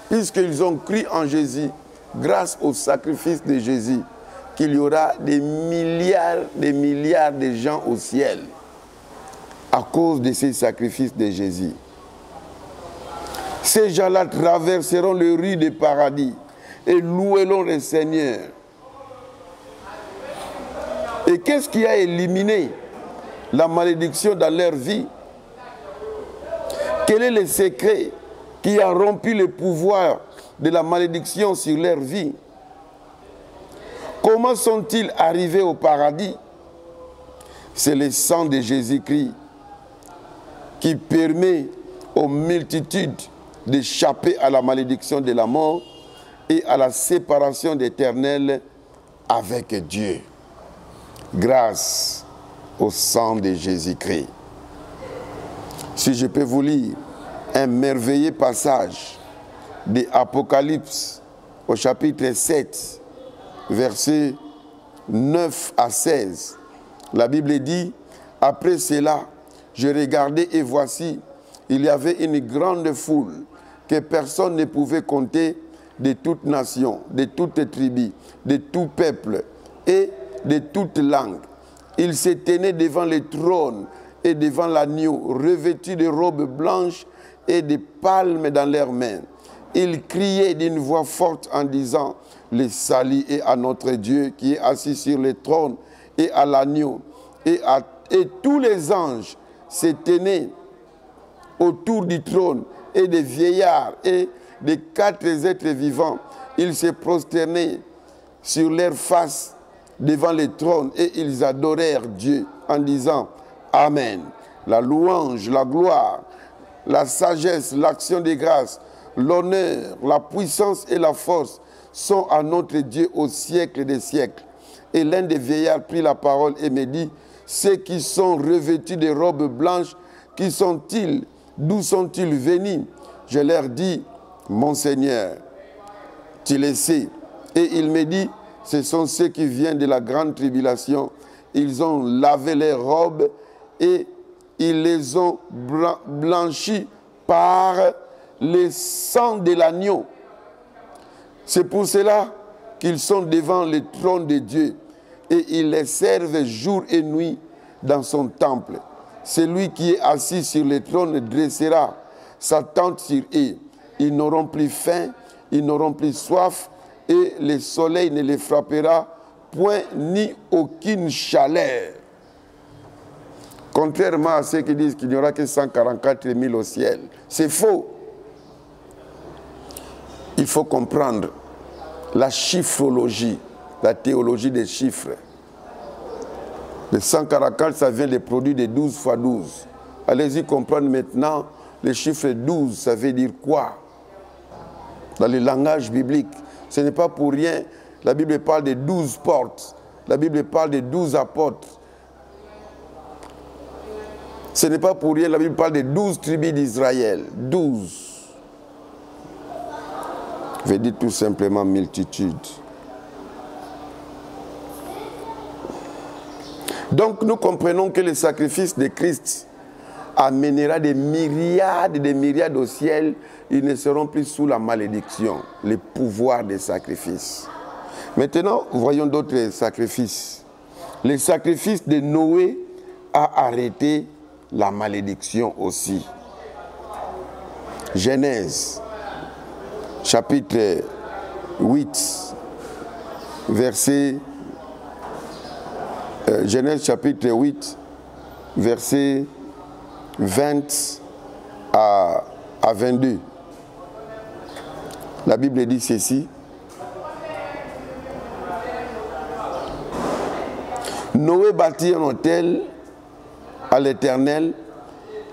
puisqu'ils ont cru en Jésus, grâce au sacrifice de Jésus, qu'il y aura des milliards de gens au ciel à cause de ces sacrifices de Jésus. Ces gens-là traverseront le riz du paradis et loueront le Seigneur. Et qu'est-ce qui a éliminé la malédiction dans leur vie? Quel est le secret qui a rompu le pouvoir de la malédiction sur leur vie? Comment sont-ils arrivés au paradis? C'est le sang de Jésus-Christ qui permet aux multitudes d'échapper à la malédiction de la mort et à la séparation éternelle avec Dieu. Grâce au sang de Jésus-Christ. Si je peux vous lire un merveilleux passage de Apocalypse au chapitre 7, versets 9 à 16. La Bible dit, « Après cela, je regardais et voici, il y avait une grande foule que personne ne pouvait compter, de toute nation, de toute tribu, de tout peuple et de toute langue. Ils se tenaient devant le trône et devant l'agneau, revêtus de robes blanches et de palmes dans leurs mains. Ils criaient d'une voix forte en disant, « Le salut est à notre Dieu qui est assis sur le trône et à l'agneau. » Et tous les anges se tenaient autour du trône et des vieillards et des 4 êtres vivants. Ils se prosternaient sur leurs faces devant le trône et ils adorèrent Dieu en disant « Amen. » La louange, la gloire, la sagesse, l'action de grâce, l'honneur, la puissance et la force sont à notre Dieu au siècle des siècles. Et l'un des vieillards prit la parole et me dit, « Ceux qui sont revêtus de robes blanches, qui sont-ils? d'où sont-ils venus? Je leur dis, mon Seigneur, tu les sais. Et il me dit, ce sont ceux qui viennent de la grande tribulation. Ils ont lavé les robes et ils les ont blanchis par le sang de l'agneau. C'est pour cela qu'ils sont devant le trône de Dieu et ils les servent jour et nuit dans son temple. Celui qui est assis sur le trône dressera sa tente sur eux. Ils n'auront plus faim, ils n'auront plus soif et le soleil ne les frappera point ni aucune chaleur. Contrairement à ceux qui disent qu'il n'y aura que 144 000 au ciel. C'est faux. Il faut comprendre la chiffrologie, la théologie des chiffres. Le 144, ça vient des produits de 12 fois 12. Allez-y comprendre maintenant, le chiffre 12, ça veut dire quoi? Dans le langage biblique, ce n'est pas pour rien. La Bible parle de 12 portes. La Bible parle de 12 apôtres. Ce n'est pas pour rien. La Bible parle de 12 tribus d'Israël. 12. Veut dire tout simplement multitude. Donc nous comprenons que le sacrifice de Christ amènera des myriades au ciel. Ils ne seront plus sous la malédiction, le pouvoir des sacrifices. Maintenant, voyons d'autres sacrifices. Le sacrifice de Noé a arrêté la malédiction aussi. Genèse, chapitre 8, verset... Genèse chapitre 8, verset 20 à 22. La Bible dit ceci. Noé bâtit un autel à l'Éternel.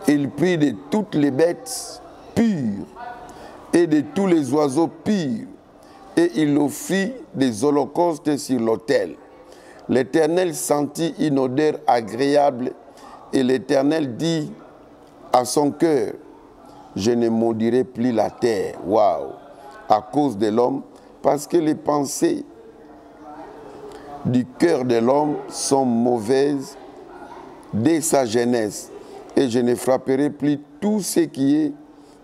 Il prit de toutes les bêtes pures et de tous les oiseaux purs et il offrit des holocaustes sur l'autel. L'Éternel sentit une odeur agréable et l'Éternel dit à son cœur, je ne maudirai plus la terre, waouh, à cause de l'homme, parce que les pensées du cœur de l'homme sont mauvaises dès sa jeunesse, et je ne frapperai plus tout ce qui est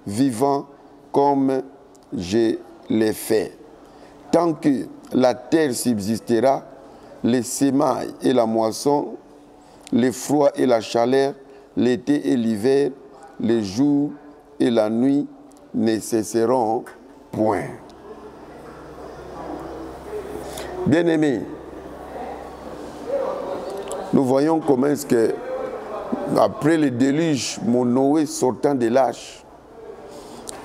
vivant comme je l'ai fait. Tant que la terre subsistera, les semailles et la moisson, le froid et la chaleur, l'été et l'hiver, les jours et la nuit ne cesseront point. Bien-aimés, nous voyons comment est-ce que, après le déluge, mon Noé sortant de l'arche,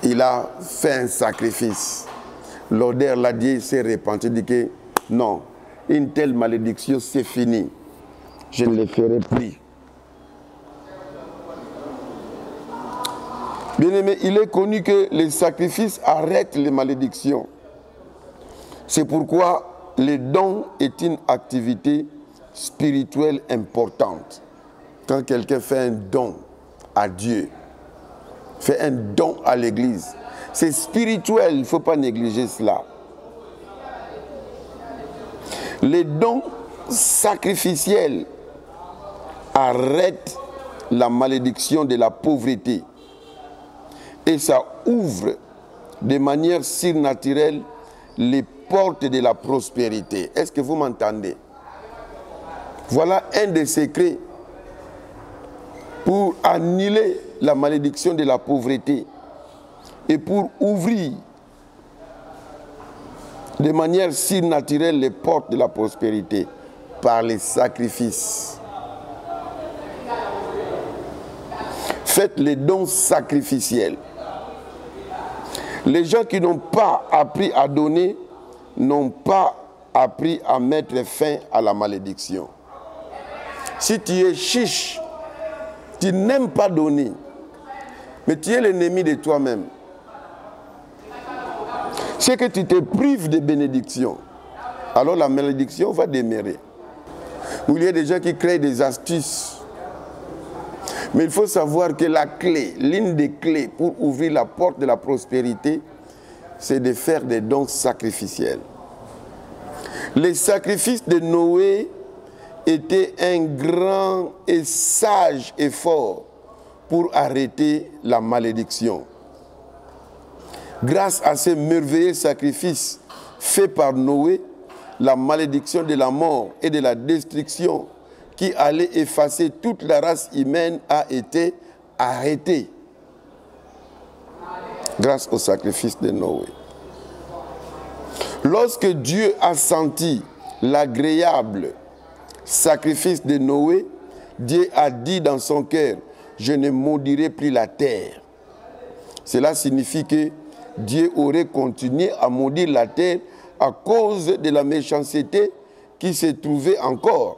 il a fait un sacrifice. L'odeur, la Dieu s'est répandue, dit que non, une telle malédiction, c'est fini. Je ne le ferai plus. Bien-aimé, il est connu que les sacrifices arrêtent les malédictions. C'est pourquoi le don est une activité spirituelle importante. Quand quelqu'un fait un don à Dieu, fait un don à l'Église, c'est spirituel, il ne faut pas négliger cela. Les dons sacrificiels arrêtent la malédiction de la pauvreté et ça ouvre de manière surnaturelle les portes de la prospérité. Est-ce que vous m'entendez? Voilà un des secrets pour annuler la malédiction de la pauvreté et pour ouvrir de manière surnaturelle les portes de la prospérité par les sacrifices. Faites les dons sacrificiels. Les gens qui n'ont pas appris à donner n'ont pas appris à mettre fin à la malédiction. Si tu es chiche, tu n'aimes pas donner, mais tu es l'ennemi de toi-même. C'est que tu te prives de bénédiction. Alors la malédiction va demeurer. Il y a des gens qui créent des astuces Mais il faut savoir que la clé, l'une des clés pour ouvrir la porte de la prospérité, c'est de faire des dons sacrificiels. Les sacrifices de Noé étaient un grand et sage effort pour arrêter la malédiction. Grâce à ces merveilleux sacrifices faits par Noé, la malédiction de la mort et de la destruction qui allait effacer toute la race humaine a été arrêtée. Grâce au sacrifice de Noé. Lorsque Dieu a senti l'agréable sacrifice de Noé, Dieu a dit dans son cœur, je ne maudirai plus la terre. Cela signifie que Dieu aurait continué à maudire la terre à cause de la méchanceté qui se trouvait encore.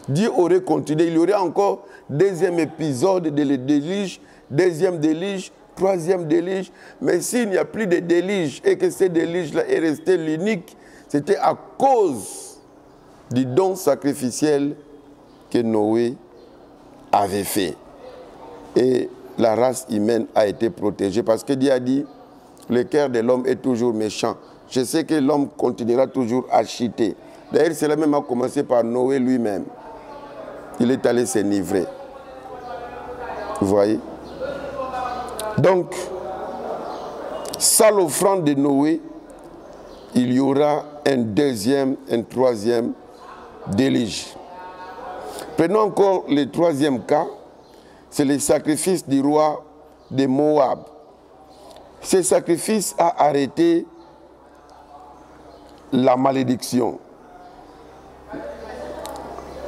Dieu aurait continué, il y aurait encore deuxième épisode de le déluge, deuxième déluge, troisième déluge. Mais s'il n'y a plus de déluge et que ce déluge-là est resté l'unique, c'était à cause du don sacrificiel que Noé avait fait. Et la race humaine a été protégée parce que Dieu a dit, le cœur de l'homme est toujours méchant. Je sais que l'homme continuera toujours à chuter. D'ailleurs, cela même a commencé par Noé lui-même. Il est allé s'enivrer. Vous voyez? Donc, sans l'offrande de Noé, il y aura un deuxième, un troisième déluge. Prenons encore le troisième cas, c'est le sacrifice du roi de Moab. Ce sacrifice a arrêté la malédiction.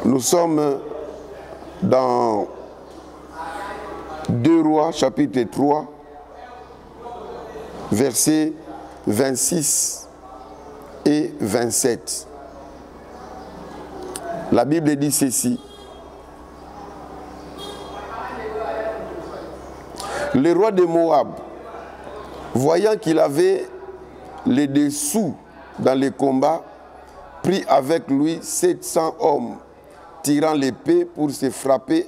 Nous sommes dans 2 Rois, chapitre 3, versets 26 et 27. La Bible dit ceci. Le roi de Moab, voyant qu'il avait les dessous dans les combats, prit avec lui 700 hommes, tirant l'épée pour se frapper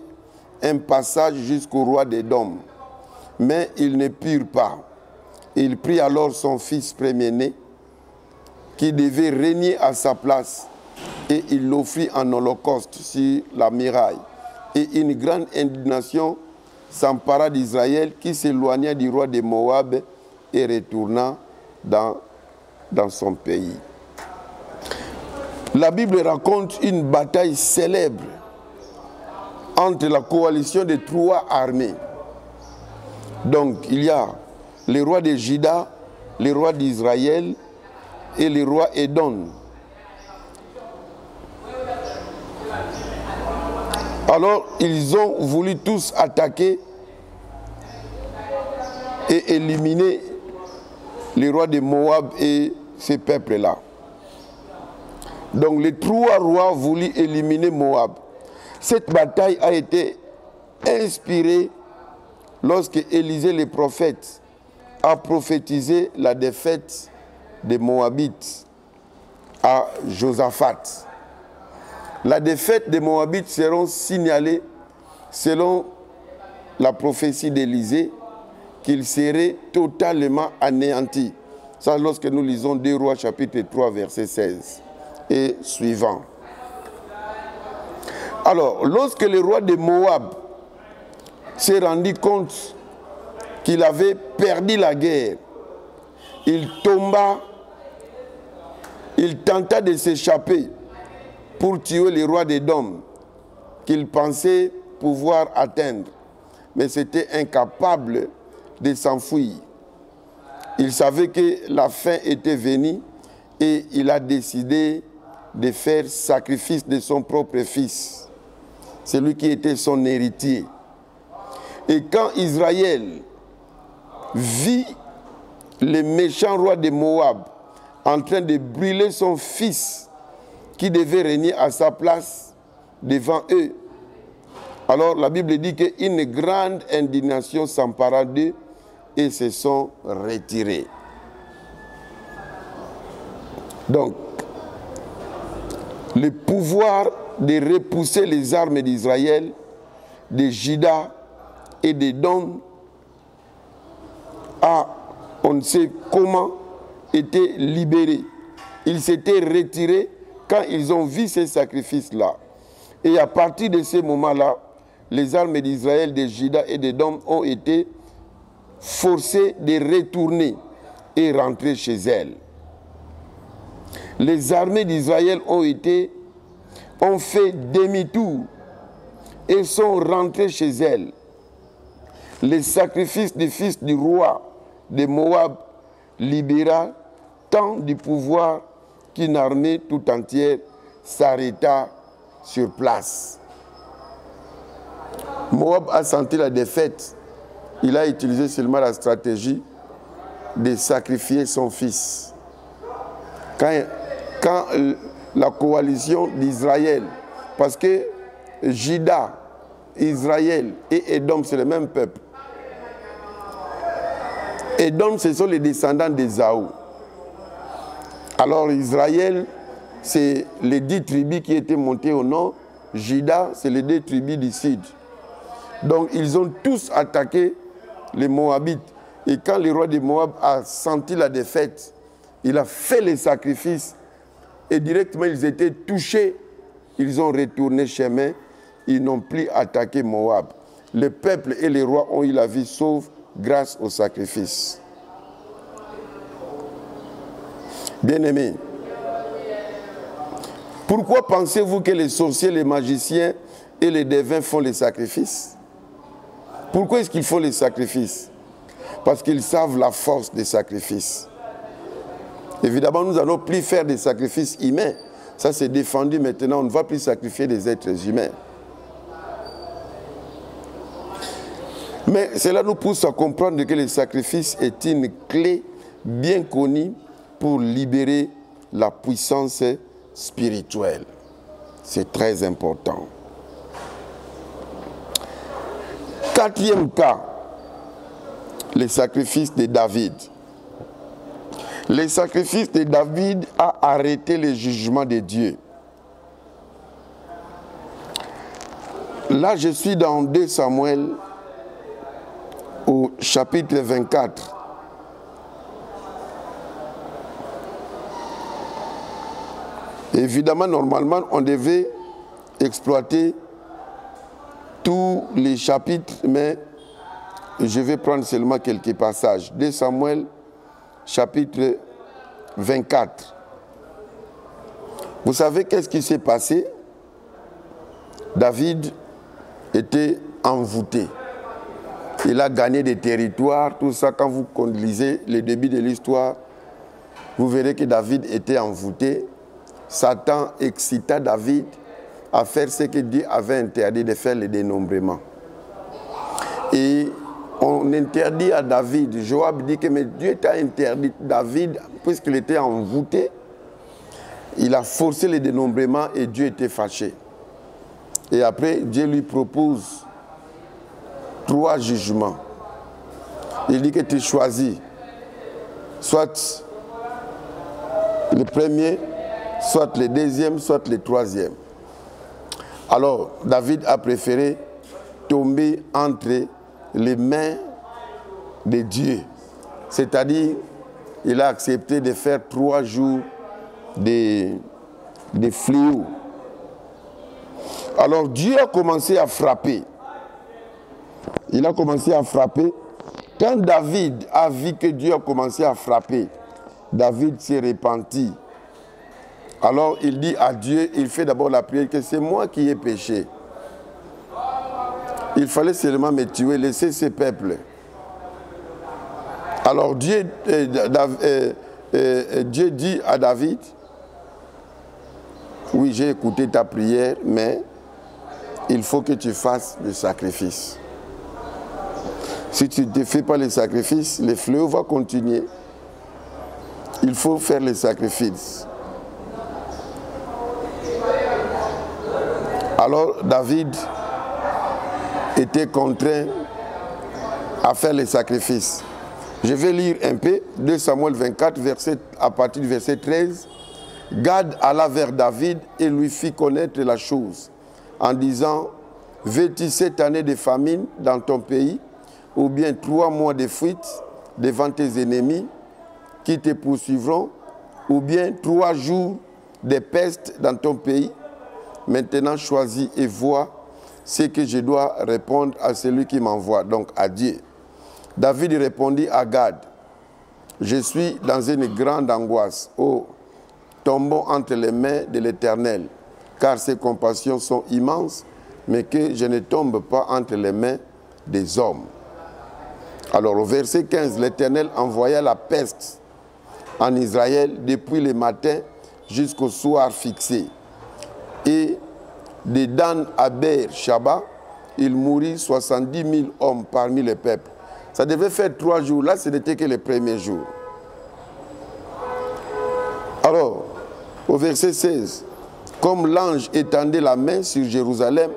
un passage jusqu'au roi d'Édom. Mais ils ne purent pas. Il prit alors son fils premier-né, qui devait régner à sa place, et il l'offrit en holocauste sur la muraille. Et une grande indignation s'empara d'Israël, qui s'éloigna du roi de Moab et retourna dans son pays. La Bible raconte une bataille célèbre entre la coalition de 3 armées. Donc, il y a le roi de Juda, le roi d'Israël et le roi Édom. Alors, ils ont voulu tous attaquer et éliminer les rois de Moab et ces peuples-là. Donc, les 3 rois voulu éliminer Moab. Cette bataille a été inspirée lorsque Élisée le prophète a prophétisé la défaite des Moabites à Josaphat. La défaite des Moabites sera signalée selon la prophétie d'Élisée qu'ils seraient totalement anéantis. Ça, lorsque nous lisons 2 Rois chapitre 3 verset 16 et suivant. Alors, lorsque le roi de Moab s'est rendu compte qu'il avait perdu la guerre, il tomba, il tenta de s'échapper pour tuer le roi d'Édom qu'il pensait pouvoir atteindre, mais c'était incapable de s'enfuir. Il savait que la fin était venue et il a décidé de faire sacrifice de son propre fils, celui qui était son héritier. Et quand Israël vit le méchant roi de Moab en train de brûler son fils qui devait régner à sa place devant eux, alors la Bible dit qu'une grande indignation s'empara d'eux et se sont retirés. Donc, le pouvoir de repousser les armes d'Israël de Juda et d'Édom a, on ne sait comment, été libérés. Ils s'étaient retirés quand ils ont vu ces sacrifices-là. Et à partir de ce moment-là, les armées d'Israël, de Juda et d'Édom ont été forcées de retourner et rentrer chez elles. Les armées d'Israël ont fait demi-tour et sont rentrées chez elles. Les sacrifices des fils du roi de Moab libéra tant du pouvoir qu'une armée tout entière s'arrêta sur place. Moab a senti la défaite. Il a utilisé seulement la stratégie de sacrifier son fils. Quand la coalition d'Israël, parce que Juda, Israël et Édom, c'est le même peuple. Édom, ce sont les descendants d'Ésaü. Alors Israël, c'est les 10 tribus qui étaient montées au nord. Juda, c'est les 2 tribus du sud. Donc ils ont tous attaqué les Moabites. Et quand le roi de Moab a senti la défaite, il a fait les sacrifices et directement ils étaient touchés. Ils ont retourné chemin. Ils n'ont plus attaqué Moab. Le peuple et les rois ont eu la vie sauve grâce au sacrifice. Bien-aimés, pourquoi pensez-vous que les sorciers, les magiciens et les devins font les sacrifices? Pourquoi est-ce qu'ils font les sacrifices? Parce qu'ils savent la force des sacrifices. Évidemment, nous n'allons plus faire des sacrifices humains. Ça, c'est défendu maintenant. On ne va plus sacrifier des êtres humains. Mais cela nous pousse à comprendre que le sacrifice est une clé bien connue pour libérer la puissance spirituelle. C'est très important. 4e cas, les sacrifices de David. Le sacrifice de David a arrêté le jugement de Dieu. Là, je suis dans 2 Samuel, au chapitre 24. Évidemment, normalement, on devait exploiter tous les chapitres, mais je vais prendre seulement quelques passages. 2 Samuel, chapitre 24. Vous savez qu'est-ce qui s'est passé? David était envoûté. Il a gagné des territoires, tout ça. Quand vous lisez le début de l'histoire, vous verrez que David était envoûté. Satan excita David à faire ce que Dieu avait interdit de faire, le dénombrement. Et on interdit à David, Joab dit que mais Dieu t'a interdit. David, puisqu'il était envoûté, il a forcé le dénombrement et Dieu était fâché. Et après, Dieu lui propose 3 jugements. Il dit que tu choisis soit le premier, soit le deuxième, soit le troisième. Alors, David a préféré tomber entre les mains de Dieu. C'est-à-dire, il a accepté de faire 3 jours de fléaux. Alors, Dieu a commencé à frapper. Il a commencé à frapper. Quand David a vu que Dieu a commencé à frapper, David s'est repenti. Alors il dit à Dieu, il fait d'abord la prière que c'est moi qui ai péché. Il fallait seulement me tuer, laisser ce peuple. Alors Dieu dit à David, oui, j'ai écouté ta prière, mais il faut que tu fasses le sacrifice. Si tu ne fais pas le sacrifice, le fléau va continuer. Il faut faire le sacrifice. Alors David était contraint à faire les sacrifices. Je vais lire un peu, 2 Samuel 24, à partir du verset 13. Gad alla vers David et lui fit connaître la chose, en disant, veux-tu 7 années de famine dans ton pays, ou bien 3 mois de fuite devant tes ennemis qui te poursuivront, ou bien 3 jours de peste dans ton pays? Maintenant choisis et vois ce que je dois répondre à celui qui m'envoie, donc à Dieu. David répondit à Gad, je suis dans une grande angoisse. Oh, tombons entre les mains de l'Éternel, car ses compassions sont immenses, mais que je ne tombe pas entre les mains des hommes. Alors au verset 15, l'Éternel envoya la peste en Israël depuis le matin jusqu'au soir fixé. Et de Dan à Beer-Sheba, il mourit 70 000 hommes parmi le peuple. Ça devait faire 3 jours. Là, ce n'était que le premier jour. Alors, au verset 16, comme l'ange étendait la main sur Jérusalem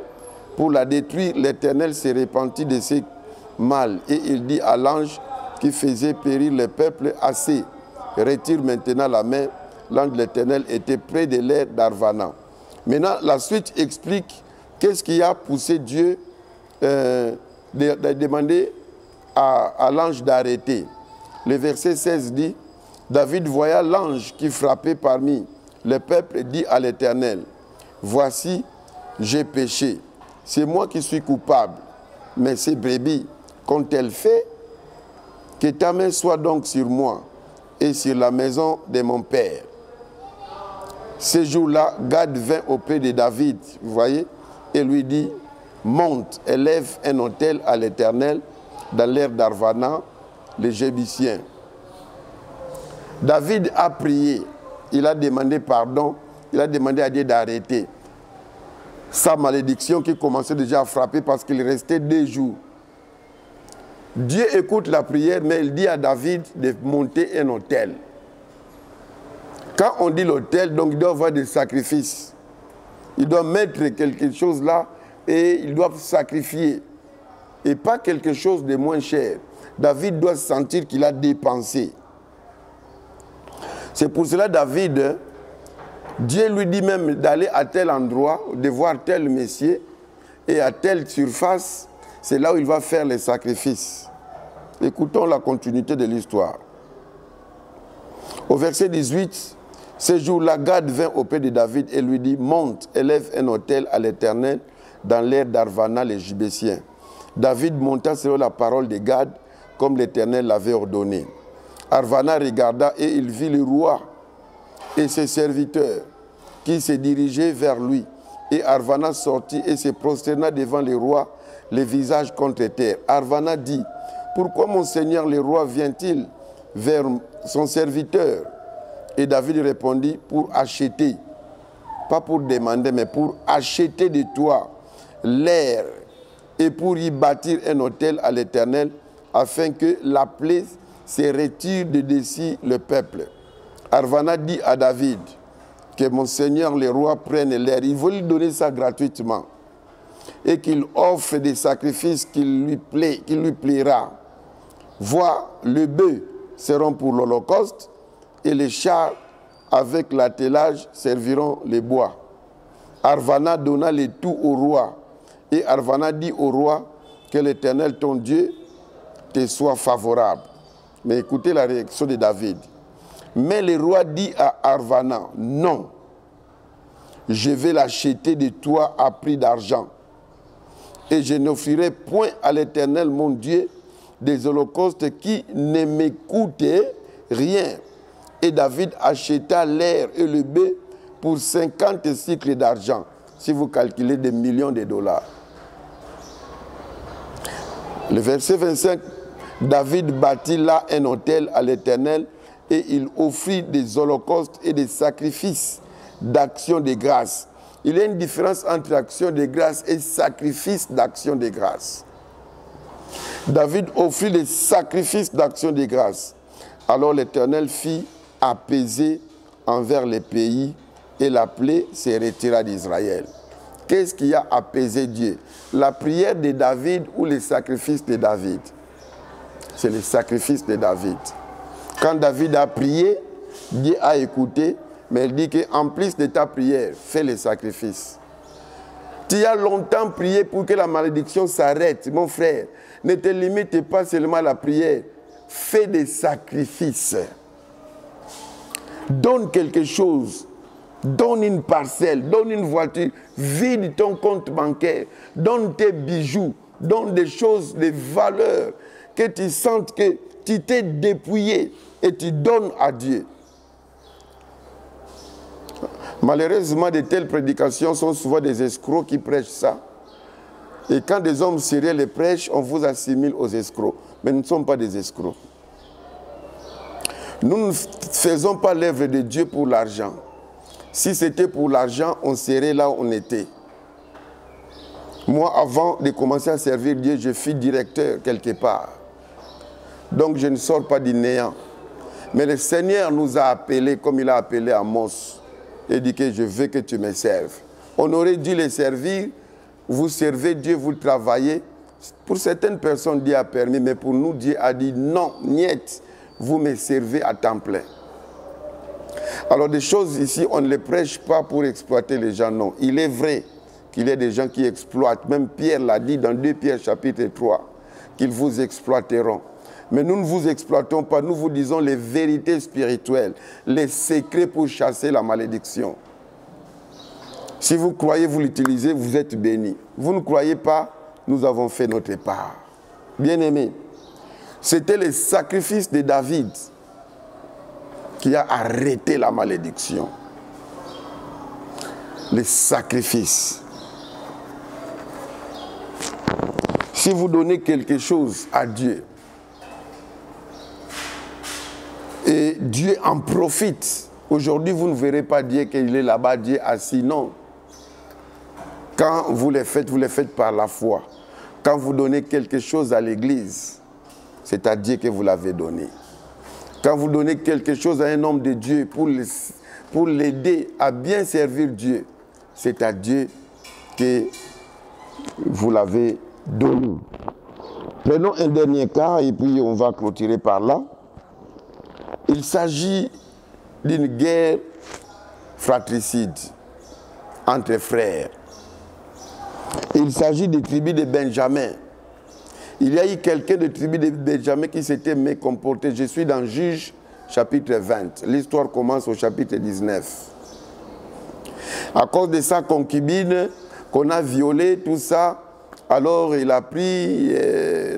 pour la détruire, l'Éternel se repentit de ses mal. Et il dit à l'ange qui faisait périr le peuple, assez, retire maintenant la main. L'ange de l'Éternel était près de l'air d'Arvana. Maintenant, la suite explique qu'est-ce qui a poussé Dieu de demander à l'ange d'arrêter. Le verset 16 dit, David voya l'ange qui frappait parmi le peuple, dit à l'Éternel, voici, j'ai péché, c'est moi qui suis coupable, mais ces brebis, qu'ont-elles fait? Que ta main soit donc sur moi et sur la maison de mon père. Ce jour-là, Gad vint auprès de David, vous voyez, et lui dit, monte, élève un autel à l'Éternel dans l'air d'Arvana, les Jébusien. David a prié, il a demandé pardon, il a demandé à Dieu d'arrêter sa malédiction qui commençait déjà à frapper parce qu'il restait 2 jours. Dieu écoute la prière, mais il dit à David de monter un autel. Quand on dit l'autel, donc il doit avoir des sacrifices. Il doit mettre quelque chose là et ils doivent sacrifier. Et pas quelque chose de moins cher. David doit sentir qu'il a dépensé. C'est pour cela David, Dieu lui dit même d'aller à tel endroit, de voir tel messier, et à telle surface, c'est là où il va faire les sacrifices. Écoutons la continuité de l'histoire. Au verset 18, ce jour-là, Gad vint auprès de David et lui dit, monte, élève un autel à l'Éternel dans l'air d'Arvana les Jébésiens. David monta selon la parole de Gad, comme l'Éternel l'avait ordonné. Arvana regarda et il vit le roi et ses serviteurs qui se dirigeaient vers lui. Et Arvana sortit et se prosterna devant le roi, les visages contre terre. Arvana dit, pourquoi mon seigneur le roi vient-il vers son serviteur? Et David répondit, pour acheter, pas pour demander, mais pour acheter de toi l'air et pour y bâtir un autel à l'Éternel, afin que la plaie se retire de dessus le peuple. Arvana dit à David que mon seigneur le roi prenne l'air. Il veut lui donner ça gratuitement et qu'il offre des sacrifices qui lui plaira. Vois, les bœufs seront pour l'holocauste et les chars avec l'attelage serviront les bois. Arvana donna le tout au roi. Et Arvana dit au roi que l'Éternel, ton Dieu, te soit favorable. Mais écoutez la réaction de David. Mais le roi dit à Arvana, non, je vais l'acheter de toi à prix d'argent. Et je n'offrirai point à l'Éternel, mon Dieu, des holocaustes qui ne m'écoutaient rien. Et David acheta l'air et le bœuf pour 50 cycles d'argent, si vous calculez des millions de dollars. Le verset 25, David bâtit là un autel à l'Éternel et il offrit des holocaustes et des sacrifices d'action de grâce. Il y a une différence entre action de grâce et sacrifice d'action de grâce. David offrit les sacrifices d'action de grâce. Alors l'Éternel fit apaiser envers les pays et la plaie se retira d'Israël. Qu'est-ce qui a apaisé Dieu? La prière de David ou les sacrifices de David? C'est les sacrifices de David. Quand David a prié, Dieu a écouté, mais il dit qu'en plus de ta prière, fais les sacrifices. Tu as longtemps prié pour que la malédiction s'arrête, mon frère. Ne te limite pas seulement à la prière. Fais des sacrifices. Donne quelque chose. Donne une parcelle, donne une voiture. Vide ton compte bancaire. Donne tes bijoux. Donne des choses, des valeurs que tu sentes que tu t'es dépouillé et tu donnes à Dieu. Malheureusement, de telles prédications sont souvent des escrocs qui prêchent ça. Et quand des hommes sérieux les prêchent, on vous assimile aux escrocs. Mais nous ne sommes pas des escrocs. Nous ne faisons pas l'œuvre de Dieu pour l'argent. Si c'était pour l'argent, on serait là où on était. Moi, avant de commencer à servir Dieu, je fus directeur quelque part. Donc, je ne sors pas du néant. Mais le Seigneur nous a appelés, comme il a appelé Amos, et dit que je veux que tu me serves. On aurait dû les servir, vous servez Dieu, vous travaillez. Pour certaines personnes, Dieu a permis, mais pour nous, Dieu a dit non, niet, vous me servez à temps plein. Alors des choses ici, on ne les prêche pas pour exploiter les gens, non. Il est vrai qu'il y a des gens qui exploitent, même Pierre l'a dit dans 2 Pierre chapitre 3, qu'ils vous exploiteront. Mais nous ne vous exploitons pas, nous vous disons les vérités spirituelles, les secrets pour chasser la malédiction. Si vous croyez, vous l'utilisez, vous êtes bénis. Vous ne croyez pas, nous avons fait notre part. Bien-aimés, c'était le sacrifice de David qui a arrêté la malédiction. Les sacrifices. Si vous donnez quelque chose à Dieu, et Dieu en profite. Aujourd'hui, vous ne verrez pas Dieu qu'il est là-bas, Dieu assis. Non. Quand vous les faites par la foi. Quand vous donnez quelque chose à l'église, c'est à Dieu que vous l'avez donné. Quand vous donnez quelque chose à un homme de Dieu pour l'aider à bien servir Dieu, c'est à Dieu que vous l'avez donné. Prenons un dernier cas et puis on va clôturer par là. Il s'agit d'une guerre fratricide entre frères. Il s'agit des tribus de Benjamin. Il y a eu quelqu'un de tribu de Benjamin qui s'était mécomporté. Je suis dans Juge chapitre 20. L'histoire commence au chapitre 19. À cause de sa concubine qu'on a violée, tout ça, alors il a pris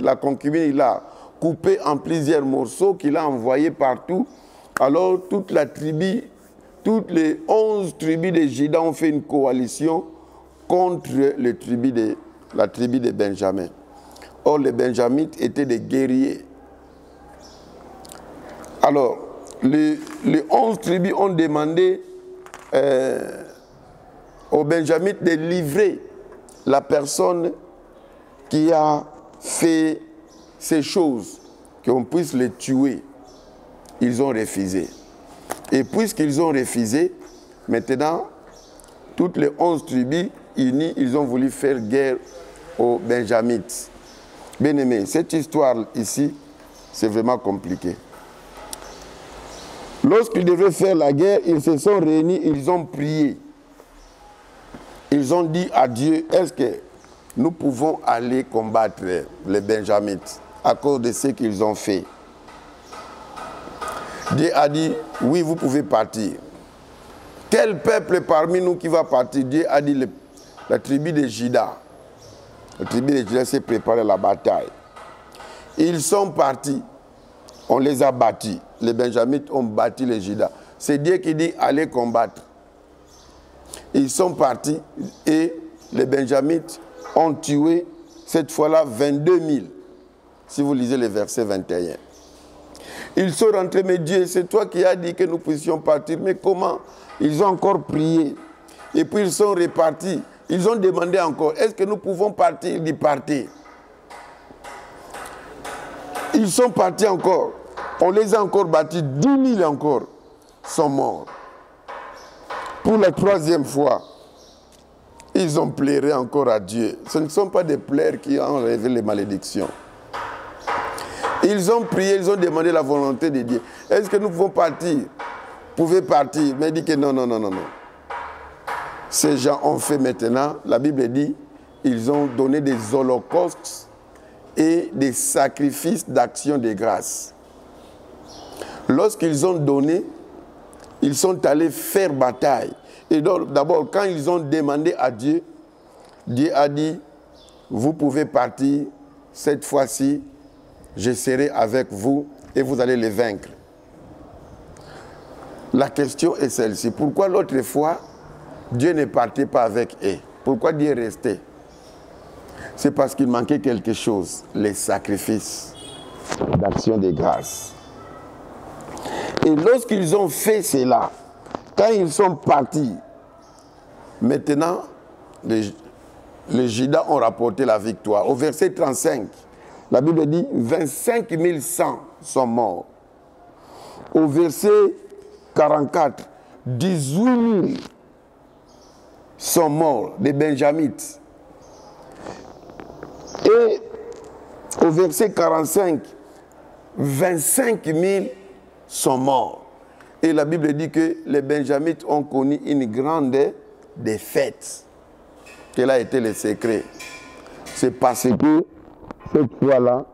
la concubine, il a coupé en plusieurs morceaux qu'il a envoyés partout. Alors toute la tribu, toutes les 11 tribus de Juda ont fait une coalition contre la tribu de Benjamin. Or les Benjamites étaient des guerriers. Alors les 11 tribus ont demandé aux Benjamites de livrer la personne qui a fait ces choses, qu'on puisse les tuer. Ils ont refusé. Et puisqu'ils ont refusé, maintenant, toutes les 11 tribus unies, ils ont voulu faire guerre aux Benjamites. Bien-aimés, cette histoire ici, c'est vraiment compliqué. Lorsqu'ils devaient faire la guerre, ils se sont réunis, ils ont prié. Ils ont dit à Dieu, est-ce que nous pouvons aller combattre les Benjamites à cause de ce qu'ils ont fait? Dieu a dit, oui, vous pouvez partir. Quel peuple parmi nous qui va partir? Dieu a dit, la tribu de Juda. La tribu de Juda s'est préparée à la bataille. Ils sont partis. On les a battus. Les Benjamites ont battu les Juda. C'est Dieu qui dit, allez combattre. Ils sont partis et les Benjamites ont tué, cette fois-là, 22 000. Si vous lisez le verset 21. Ils sont rentrés, mais Dieu, c'est toi qui as dit que nous puissions partir. Mais comment? Ils ont encore prié. Et puis ils sont repartis. Ils ont demandé encore, est-ce que nous pouvons partir? Ils disent, partez. Ils sont partis encore. On les a encore battus. 10 000 encore sont morts. Pour la 3e fois, ils ont pleuré encore à Dieu. Ce ne sont pas des pleurs qui ont enlevé les malédictions. Ils ont prié, ils ont demandé la volonté de Dieu. Est-ce que nous pouvons partir? Vous pouvez partir. Mais il dit que non, non, non, non, non. ces gens ont fait maintenant? La Bible dit, ils ont donné des holocaustes et des sacrifices d'action de grâce. Lorsqu'ils ont donné, ils sont allés faire bataille. Et donc, d'abord, quand ils ont demandé à Dieu, Dieu a dit, vous pouvez partir, cette fois-ci, je serai avec vous et vous allez les vaincre. La question est celle-ci. Pourquoi l'autre fois, Dieu ne partait pas avec eux? Pourquoi Dieu est resté? C'est parce qu'il manquait quelque chose, les sacrifices d'action de grâce. Et lorsqu'ils ont fait cela, quand ils sont partis, maintenant, les Judas ont rapporté la victoire. Au verset 35, la Bible dit 25 100 sont morts. Au verset 44, 18 000 sont morts, des Benjamites. Et au verset 45, 25 000 sont morts. Et la Bible dit que les Benjamites ont connu une grande défaite. Quel a été le secret? C'est parce que cette fois-là,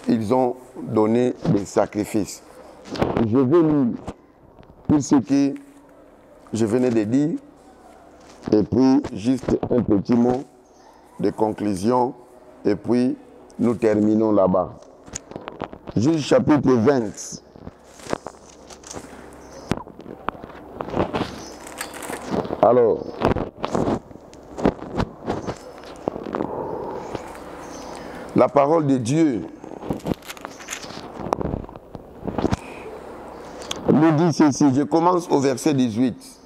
ils ont donné des sacrifices. Je vais lire tout ce que je venais de dire et puis juste un petit mot de conclusion et puis nous terminons là-bas. Juge chapitre 20. Alors, la parole de Dieu nous dit ceci. Je commence au verset 18.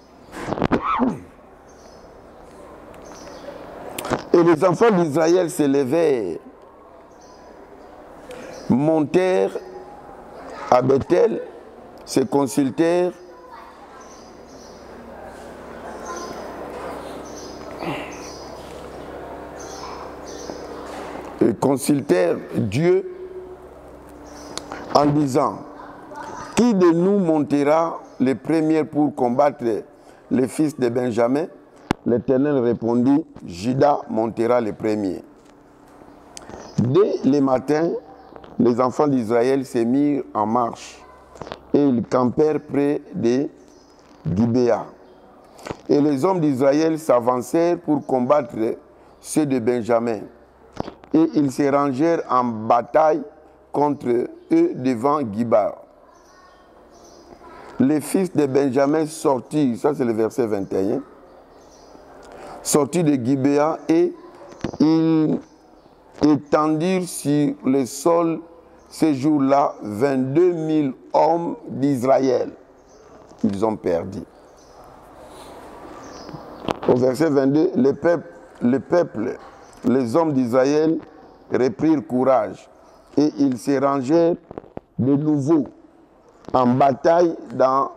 Et les enfants d'Israël se levèrent, montèrent à Bethel, se consultèrent et consultèrent Dieu en disant, qui de nous montera les premiers pour combattre les fils de Benjamin? L'Éternel répondit, Judas montera les premiers. Dès le matin, les enfants d'Israël se mirent en marche et ils campèrent près de Gibéa. Et les hommes d'Israël s'avancèrent pour combattre ceux de Benjamin. Et ils se rangèrent en bataille contre eux devant Gibéa. Les fils de Benjamin sortirent, ça c'est le verset 21, sortirent de Gibéa et ils étendirent sur le sol ce jour-là 22 000 hommes d'Israël. Ils ont perdu. Au verset 22, le peuple, les hommes d'Israël reprirent courage et ils se rangèrent de nouveau en bataille dans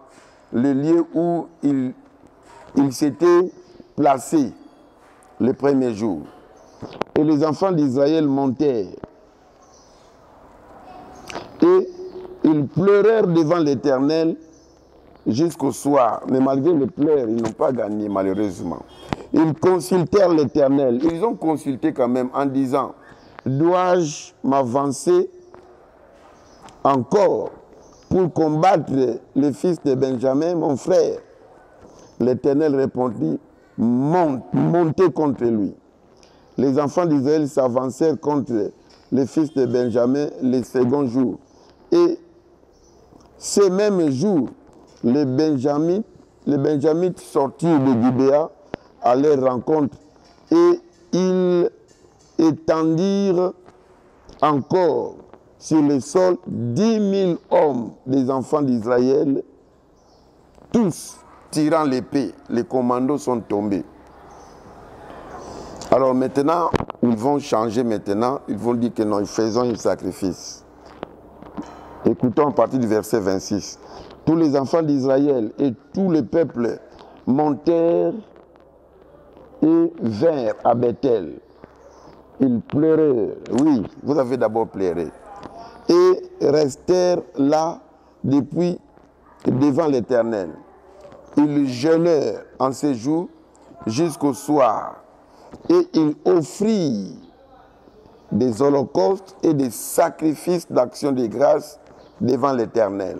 le lieu où ils s'étaient placés le premier jour. Et les enfants d'Israël montèrent et ils pleurèrent devant l'Éternel jusqu'au soir. Mais malgré les pleurs, ils n'ont pas gagné malheureusement. Ils consultèrent l'Éternel. Ils ont consulté quand même en disant, dois-je m'avancer encore pour combattre les fils de Benjamin, mon frère? L'Éternel répondit, montez contre lui. Les enfants d'Israël s'avancèrent contre les fils de Benjamin le second jour. Et ce même jour, les Benjamites sortirent de Gibéa à leur rencontre et ils étendirent encore sur le sol 10 000 hommes des enfants d'Israël, tous tirant l'épée. Les commandos sont tombés. Alors maintenant, ils vont changer maintenant. Ils vont dire que non, faisons un sacrifice. Écoutons à partir du verset 26. Tous les enfants d'Israël et tout le peuple montèrent et vinrent à Bethel. Ils pleurèrent. Oui, vous avez d'abord pleuré. Et restèrent là depuis devant l'Éternel. Ils jeûnèrent en ce jour jusqu'au soir. Et ils offrirent des holocaustes et des sacrifices d'action de grâce devant l'Éternel.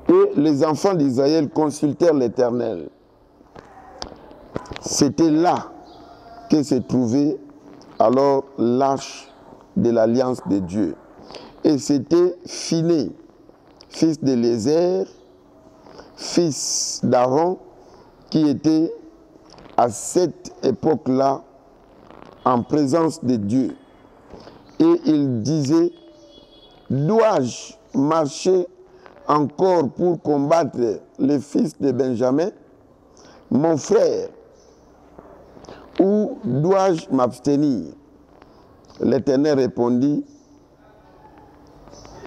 Et les enfants d'Israël consultèrent l'Éternel. C'était là que se trouvait alors l'arche de l'alliance de Dieu. Et c'était Phiné, fils d'Éléazar, fils d'Aaron, qui était à cette époque-là en présence de Dieu. Et il disait, dois-je marcher encore pour combattre les fils de Benjamin, mon frère, ou dois-je m'abstenir? L'Éternel répondit,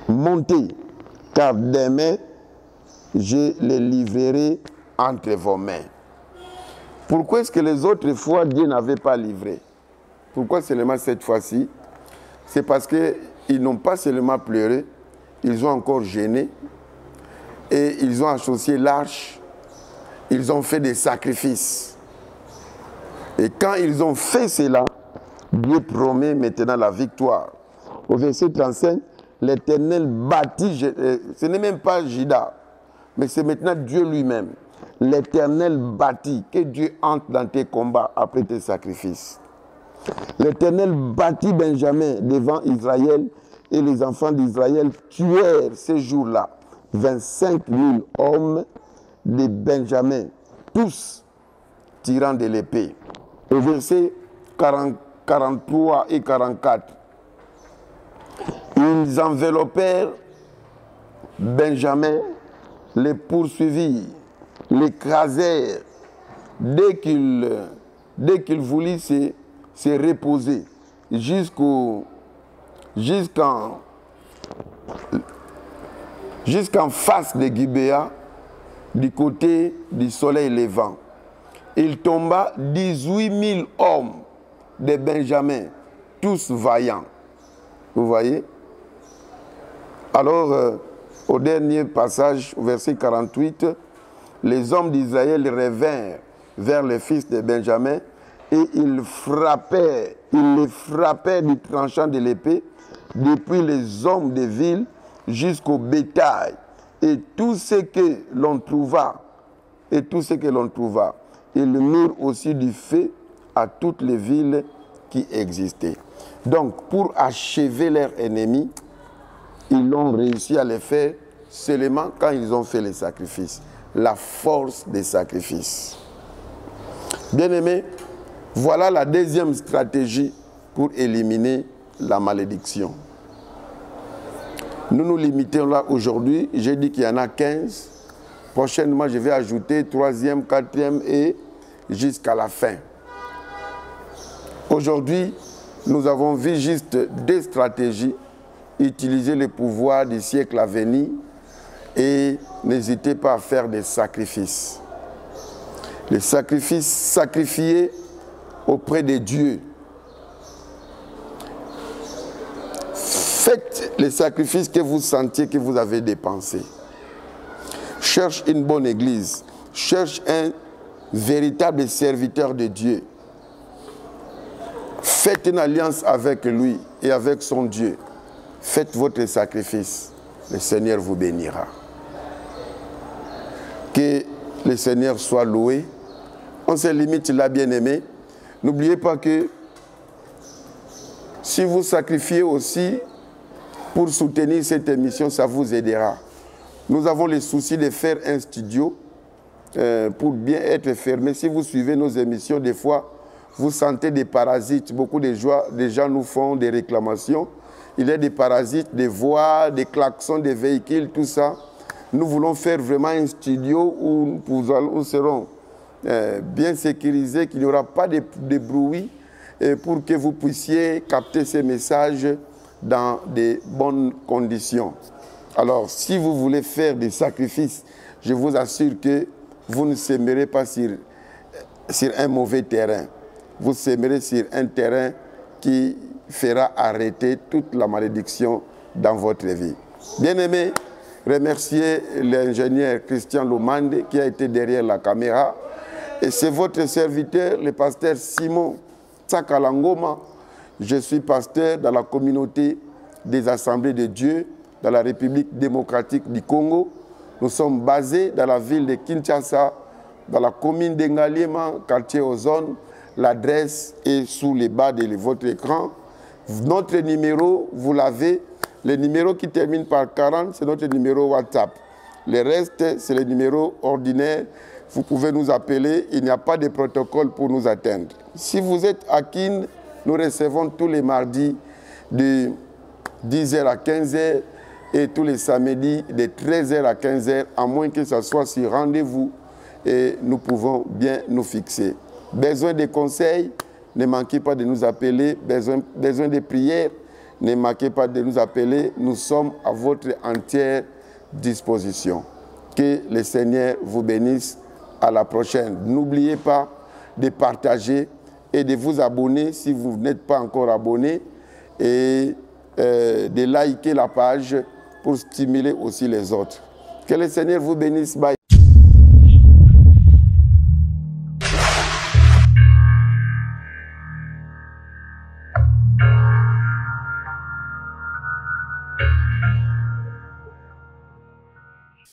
montez, car demain, je les livrerai entre vos mains. Pourquoi est-ce que les autres fois, Dieu n'avait pas livré? Pourquoi seulement cette fois-ci? C'est parce qu'ils n'ont pas seulement pleuré, ils ont encore gêné, et ils ont associé l'arche, ils ont fait des sacrifices. Et quand ils ont fait cela, Dieu promet maintenant la victoire. Au verset 35, l'Éternel bâtit, ce n'est même pas Juda, mais c'est maintenant Dieu lui-même. L'Éternel bâtit, que Dieu entre dans tes combats après tes sacrifices. L'Éternel bâtit Benjamin devant Israël, et les enfants d'Israël tuèrent ces jours-là 25 000 hommes de Benjamin, tous tirant de l'épée. Au verset 43 et 44, ils enveloppèrent Benjamin, les poursuivirent, l'écrasèrent dès qu'il voulut se reposer jusqu'en face de Gibéa, du côté du soleil levant. Il tomba 18 000 hommes de Benjamin, tous vaillants. Vous voyez? Alors, au dernier passage, au verset 48, les hommes d'Israël revinrent vers les fils de Benjamin et ils les frappaient du tranchant de l'épée, depuis les hommes des villes jusqu'au bétail, et tout ce que l'on trouva, ils mirent aussi du feu à toutes les villes qui existaient. Donc, pour achever leurs ennemis, ils ont réussi à les faire seulement quand ils ont fait les sacrifices. La force des sacrifices. Bien-aimés, voilà la deuxième stratégie pour éliminer la malédiction. Nous nous limitons là aujourd'hui. J'ai dit qu'il y en a 15. Prochainement, je vais ajouter 3e, 4e et jusqu'à la fin. Aujourd'hui, nous avons vu juste 2 stratégies. Utiliser le pouvoir du siècle à venir et n'hésitez pas à faire des sacrifices. Les sacrifices sacrifiés auprès de Dieu. Faites les sacrifices que vous sentiez que vous avez dépensés. Cherche une bonne église. Cherche un véritable serviteur de Dieu. Faites une alliance avec lui et avec son Dieu. Faites votre sacrifice. Le Seigneur vous bénira. Que le Seigneur soit loué. On se limite là, bien-aimé. N'oubliez pas que si vous sacrifiez aussi pour soutenir cette émission, ça vous aidera. Nous avons le souci de faire un studio pour bien être fermé. Si vous suivez nos émissions, des fois, vous sentez des parasites. Beaucoup de gens nous font des réclamations. Il y a des parasites, des voix, des klaxons, des véhicules, tout ça. Nous voulons faire vraiment un studio où nous serons bien sécurisés, qu'il n'y aura pas de bruit pour que vous puissiez capter ces messages dans de bonnes conditions. Alors, si vous voulez faire des sacrifices, je vous assure que vous ne sèmerez pas sur un mauvais terrain. Vous sèmerez sur un terrain qui fera arrêter toute la malédiction dans votre vie. Bien-aimés, remerciez l'ingénieur Christian Lomande qui a été derrière la caméra Et c'est votre serviteur, le pasteur Simon Tsakalangoma. Je suis pasteur dans la communauté des Assemblées de Dieu dans la République démocratique du Congo. Nous sommes basés dans la ville de Kinshasa, dans la commune d'Engaliema, quartier Ozone. L'adresse est sous les bas de votre écran. Notre numéro, vous l'avez. Le numéro qui termine par 40, c'est notre numéro WhatsApp. Le reste, c'est le numéro ordinaire. Vous pouvez nous appeler. Il n'y a pas de protocole pour nous atteindre. Si vous êtes à Kin, nous recevons tous les mardis de 10h à 15h et tous les samedis de 13h à 15h, à moins que ce soit sur rendez-vous et nous pouvons bien nous fixer. Besoin de conseils, ne manquez pas de nous appeler. Besoin de prières, ne manquez pas de nous appeler. Nous sommes à votre entière disposition. Que le Seigneur vous bénisse. À la prochaine. N'oubliez pas de partager et de vous abonner si vous n'êtes pas encore abonné et de liker la page pour stimuler aussi les autres. Que le Seigneur vous bénisse. Bye.